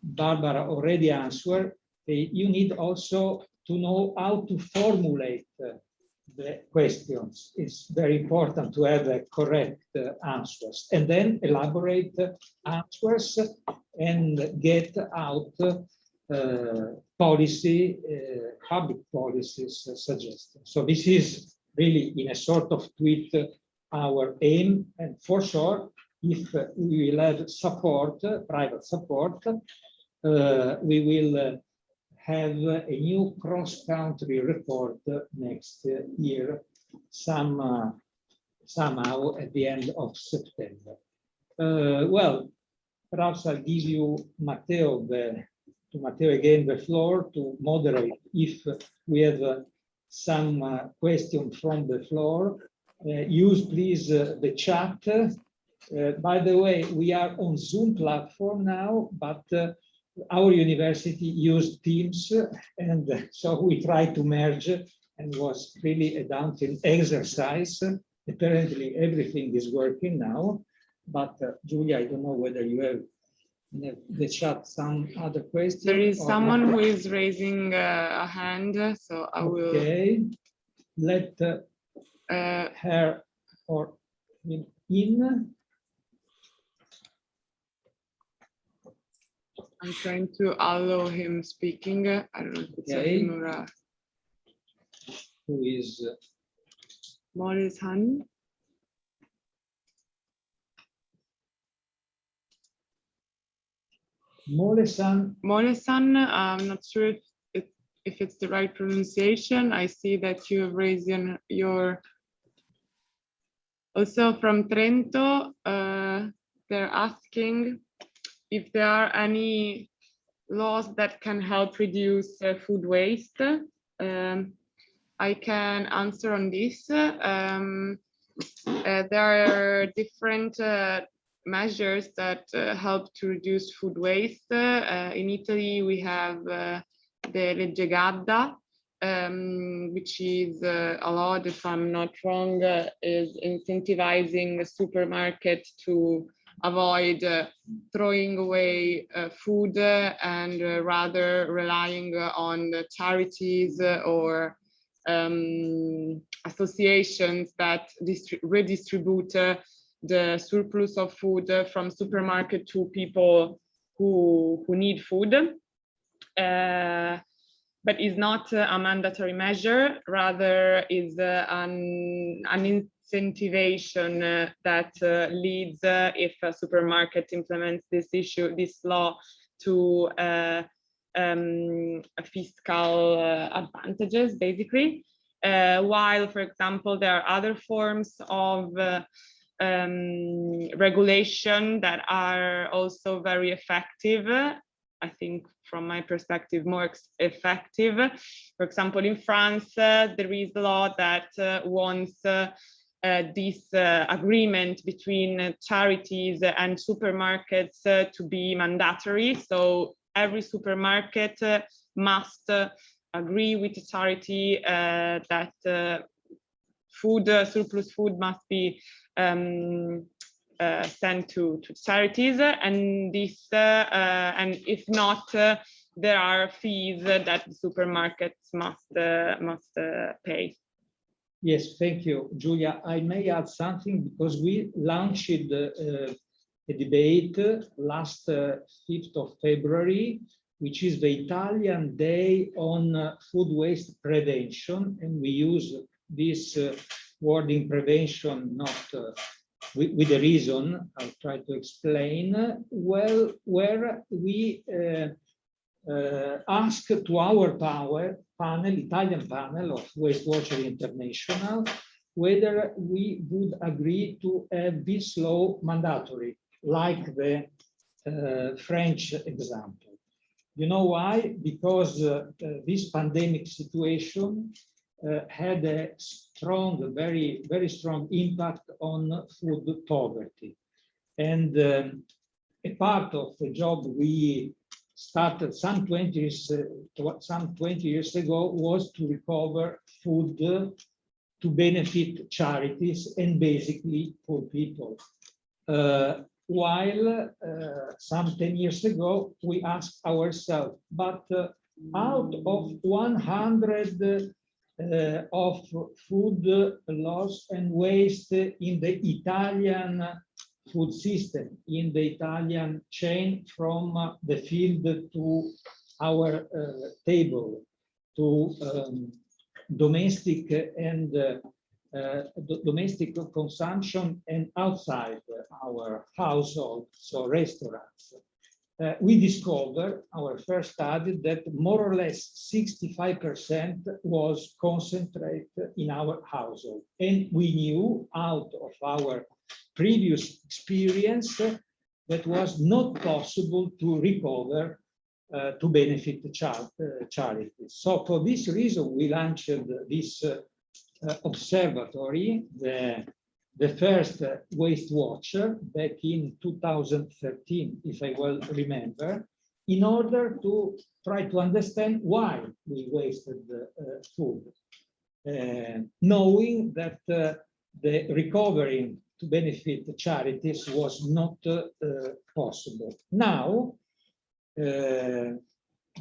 Barbara already answered, you need also to know how to formulate the questions. It's very important to have correct answers, and then elaborate answers and get out policy, public policies suggestions. So this is really, in a sort of tweet, our aim, and for sure, if we will have support, private support, we will have a new cross-country report next year, somehow at the end of September. Well, perhaps I'll give you Matteo again the floor to moderate if we have some question from the floor. Use please the chat. By the way, we are on Zoom platform now, but our university used Teams, and so we tried to merge, and was really a daunting exercise. Apparently everything is working now, but Julia, I don't know whether you have in the chat some other questions. There is someone who is raising a hand, so I will. Okay, let her or in. I'm trying to allow him speaking. I don't know if it's him or who is Morris Han. Molesan. Molesan, I'm not sure if it's the right pronunciation. I see that you have raised your also from Trento. They're asking if there are any laws that can help reduce food waste. I can answer on this. There are different measures that help to reduce food waste. In Italy, we have the Legge Gadda, which is a law, if I'm not wrong, is incentivizing the supermarket to avoid throwing away food and rather relying on the charities or associations that redistribute the surplus of food from supermarket to people who need food. But is not a mandatory measure, rather is an incentivation that leads, if a supermarket implements this law, to fiscal advantages, basically. While, for example, there are other forms of regulation that are also very effective. I think from my perspective, more effective. For example, in France, there is a law that wants this agreement between charities and supermarkets to be mandatory. So every supermarket must agree with the charity that surplus food must be sent to charities, and this and if not, there are fees that the supermarkets must pay. Yes, thank you, Julia. I may add something because we launched a debate last 5th of February, which is the Italian Day on Food Waste Prevention, and we use this wording prevention not with a reason. I'll try to explain. Well, where we ask to our Italian panel of Wastewater International, whether we would agree to have this law mandatory, like the French example. You know why? Because this pandemic situation had a strong, very, very strong impact on food poverty. And a part of the job we started some 20 years ago was to recover food to benefit charities and basically poor people. While some 10 years ago, we asked ourselves, but out of 100 of food loss and waste in the Italian food system, in the Italian chain from the field to our table, to domestic and domestic consumption and outside our household, so restaurants. We discovered, our first study, that more or less 65% was concentrated in our household. And we knew out of our previous experience that was not possible to recover to benefit the charities. So for this reason, we launched this observatory, the first Waste Watcher back in 2013, if I well remember, in order to try to understand why we wasted food, knowing that the recovery to benefit the charities was not possible. Now,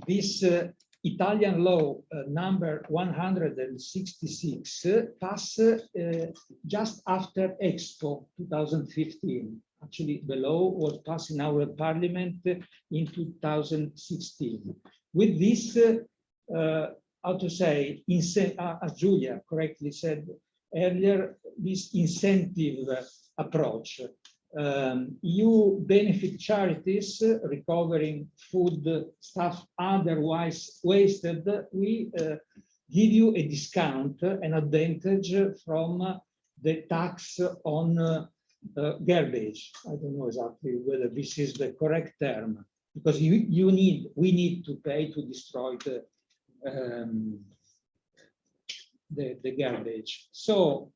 this Italian law number 166 passed just after Expo 2015. Actually, the law was passed in our parliament in 2016. With this, how to say, as Julia correctly said earlier, this incentive approach. You benefit charities recovering food stuff otherwise wasted. We give you a discount, an advantage from the tax on garbage. I don't know exactly whether this is the correct term, because we need to pay to destroy the garbage. So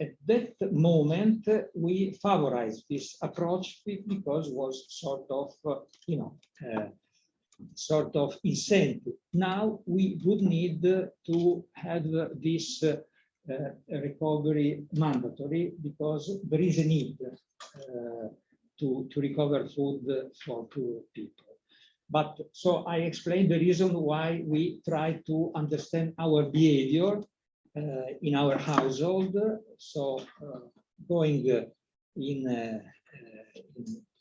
at that moment, we favorized this approach because it was sort of, sort of incentive. Now we would need to have this recovery mandatory because there is a need to recover food for poor people. But so I explained the reason why we try to understand our behavior in our household. So going in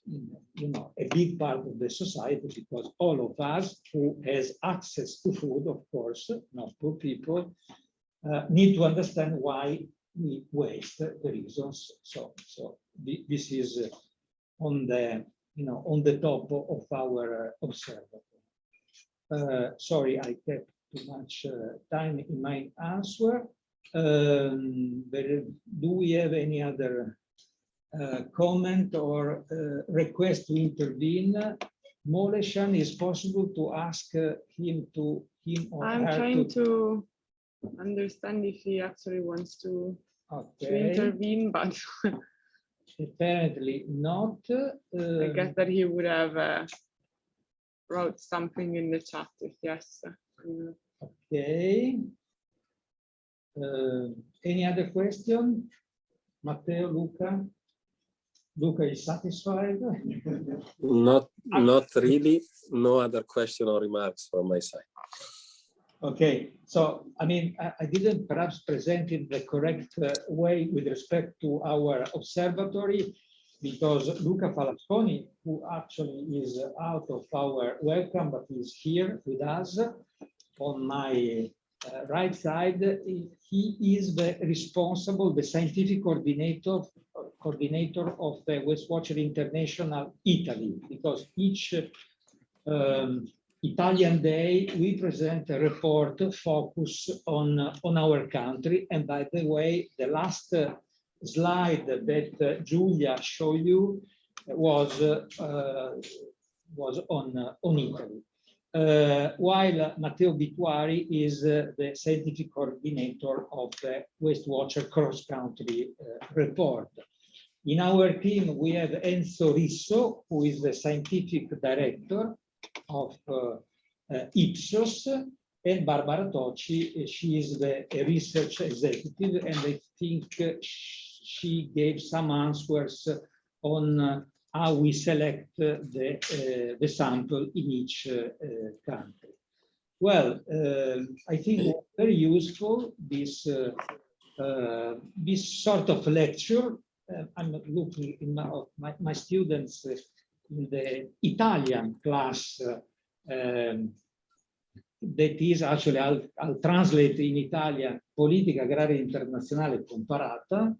you know, a big part of the society, because all of us who has access to food, of course, not poor people, need to understand why we waste the reasons. So this is on the, you know, on the top of our observatory. Sorry, I kept too much time in my answer. But do we have any other comment or request to intervene? Moleshan, is possible to ask him or I'm her trying to understand if he actually wants to intervene, but apparently not. I guess that he would have wrote something in the chat if yes. Okay. Any other question? Matteo, Luca? Luca is satisfied? Not really. No other question or remarks from my side. Okay, so I mean, I didn't perhaps present it the correct way with respect to our observatory, because Luca Falasconi, who actually is out of our welcome, but is here with us on my right side, he is the responsible, the scientific coordinator of the Wastewatcher International Italy, because each Italian day we present a report focused on our country. And by the way, the last slide that Giulia showed you was on Italy. While Matteo Bituari is the scientific coordinator of the Wastewatcher cross-country report. In our team, we have Enzo Risso, who is the scientific director of Ipsos, and Barbara Tocci, she is the research executive, and I think she gave some answers on how we select the sample in each country. Well, I think very useful this this sort of lecture. I'm looking in my students in the Italian class. That is actually, I'll translate in Italian, Politica Agraria Internazionale Comparata.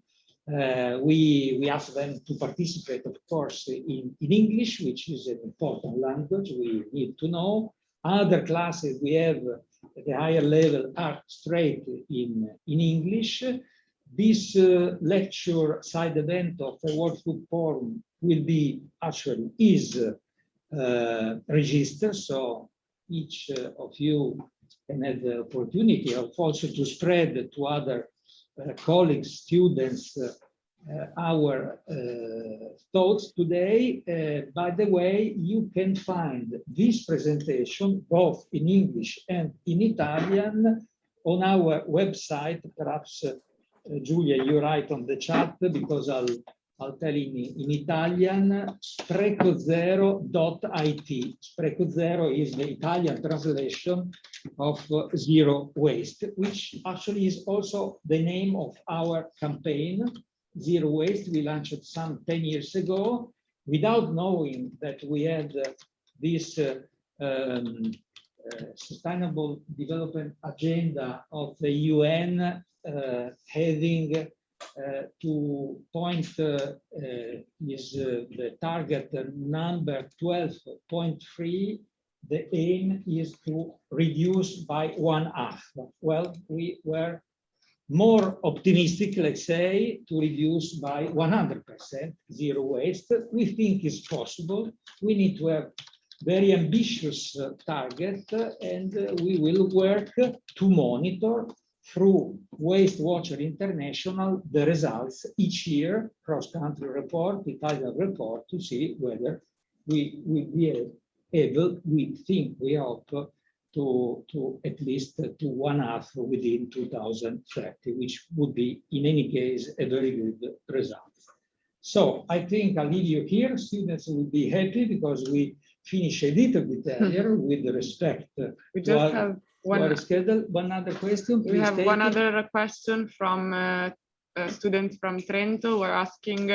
We ask them to participate, of course, in English, which is an important language we need to know. Other classes we have at the higher level are straight in English. This lecture side event of the World Food Forum will be, actually is registered, so each of you can have the opportunity of also to spread to other colleagues, students, our thoughts today. By the way, you can find this presentation both in English and in Italian on our website. Perhaps Giulia, you write on the chat, because I'll tell in Italian, sprecozero.it. Spreco Zero is the Italian translation of zero waste, which actually is also the name of our campaign, Zero Waste. We launched some 10 years ago without knowing that we had this Sustainable Development Agenda of the UN having to point is the target number 12.3. The aim is to reduce by 1/2. Well, we were more optimistic, let's say, to reduce by 100% zero waste. We think it's possible. We need to have very ambitious target, and we will work to monitor through Wastewatcher International the results each year, cross-country report, Italian report, to see whether we will be able, we think, we hope, to at least to 1/2 within 2030, which would be, in any case, a very good result. So I think I'll leave you here. Students will be happy because we finish a little bit earlier with respect. We just have One other question. We please have take one it. other question from a student from Trento. We're asking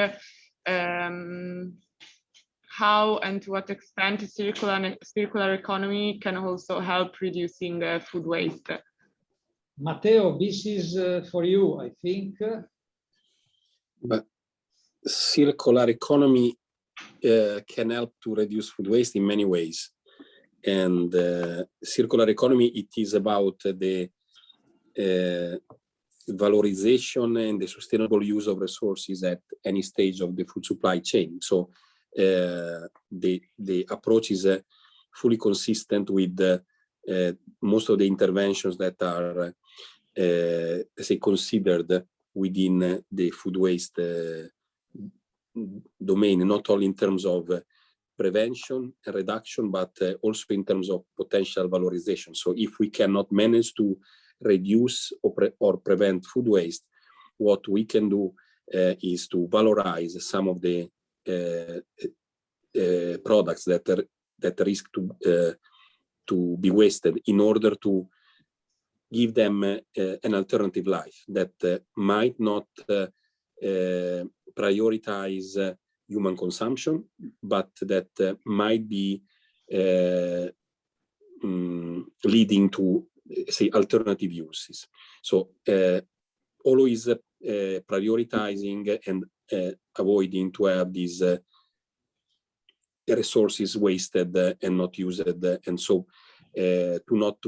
how and to what extent circular economy can also help reducing food waste. Matteo, this is for you, I think. But circular economy can help to reduce food waste in many ways. And circular economy, it is about the valorization and the sustainable use of resources at any stage of the food supply chain. So the approach is fully consistent with most of the interventions that are, say, considered within the food waste domain, not only in terms of prevention and reduction, but also in terms of potential valorization. So if we cannot manage to reduce or prevent food waste, what we can do is to valorize some of the products that risk to be wasted in order to give them an alternative life that might not prioritize human consumption, but that might be leading to, say, alternative uses. So always prioritizing and avoiding to have these resources wasted and not used, and so to not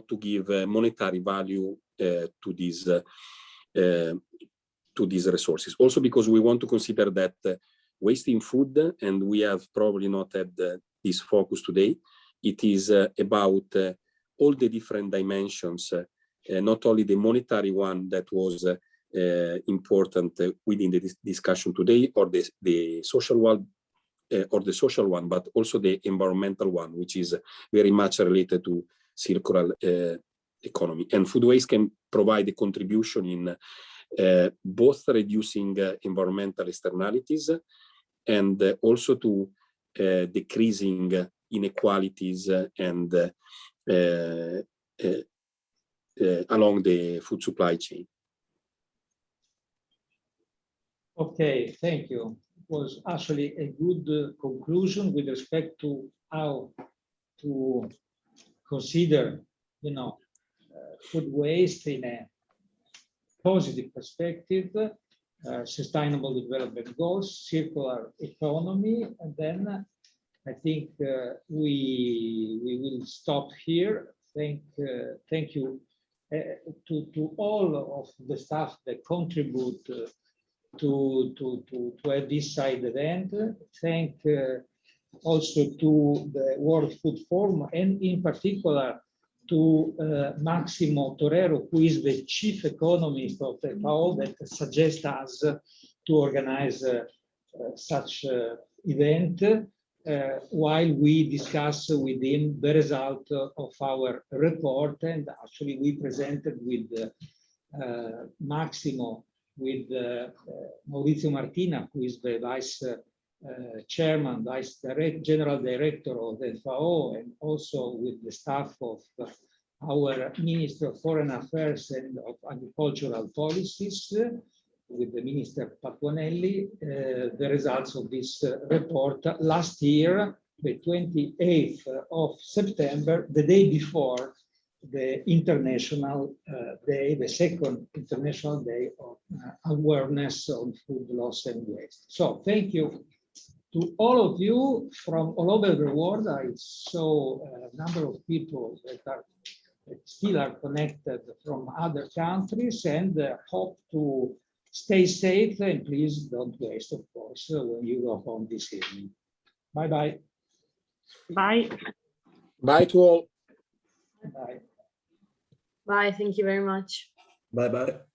to give monetary value to these resources. Also because we want to consider that wasting food, and we have probably not had this focus today, it is about all the different dimensions, not only the monetary one that was important within the discussion today, or the social one, but also the environmental one, which is very much related to circular economy. And food waste can provide a contribution in both reducing environmental externalities and also to decreasing inequalities and along the food supply chain. Okay, thank you. It was actually a good conclusion with respect to how to consider, food waste in a positive perspective, sustainable development goals, circular economy, and then I think we will stop here. Thank you to all of the staff that contribute to have this side event. Thank also to the World Food Forum, and in particular to Massimo Torero, who is the chief economist of the FAO, that suggests us to organize such event while we discuss with him the result of our report. And actually we presented with Massimo, with Maurizio Martina, who is the vice general director of the FAO, and also with the staff of our Minister of Foreign Affairs and of Agricultural Policies, with the Minister Patuanelli, the results of this report last year, the 28th of September, the day before the International Day, the second International Day of Awareness on Food Loss and Waste. So thank you to all of you from all over the world. I saw a number of people that still are connected from other countries, and hope to stay safe, and please don't waste, of course, when you go home this evening. Bye-bye. Bye. Bye to all. Bye. Bye, thank you very much. Bye-bye.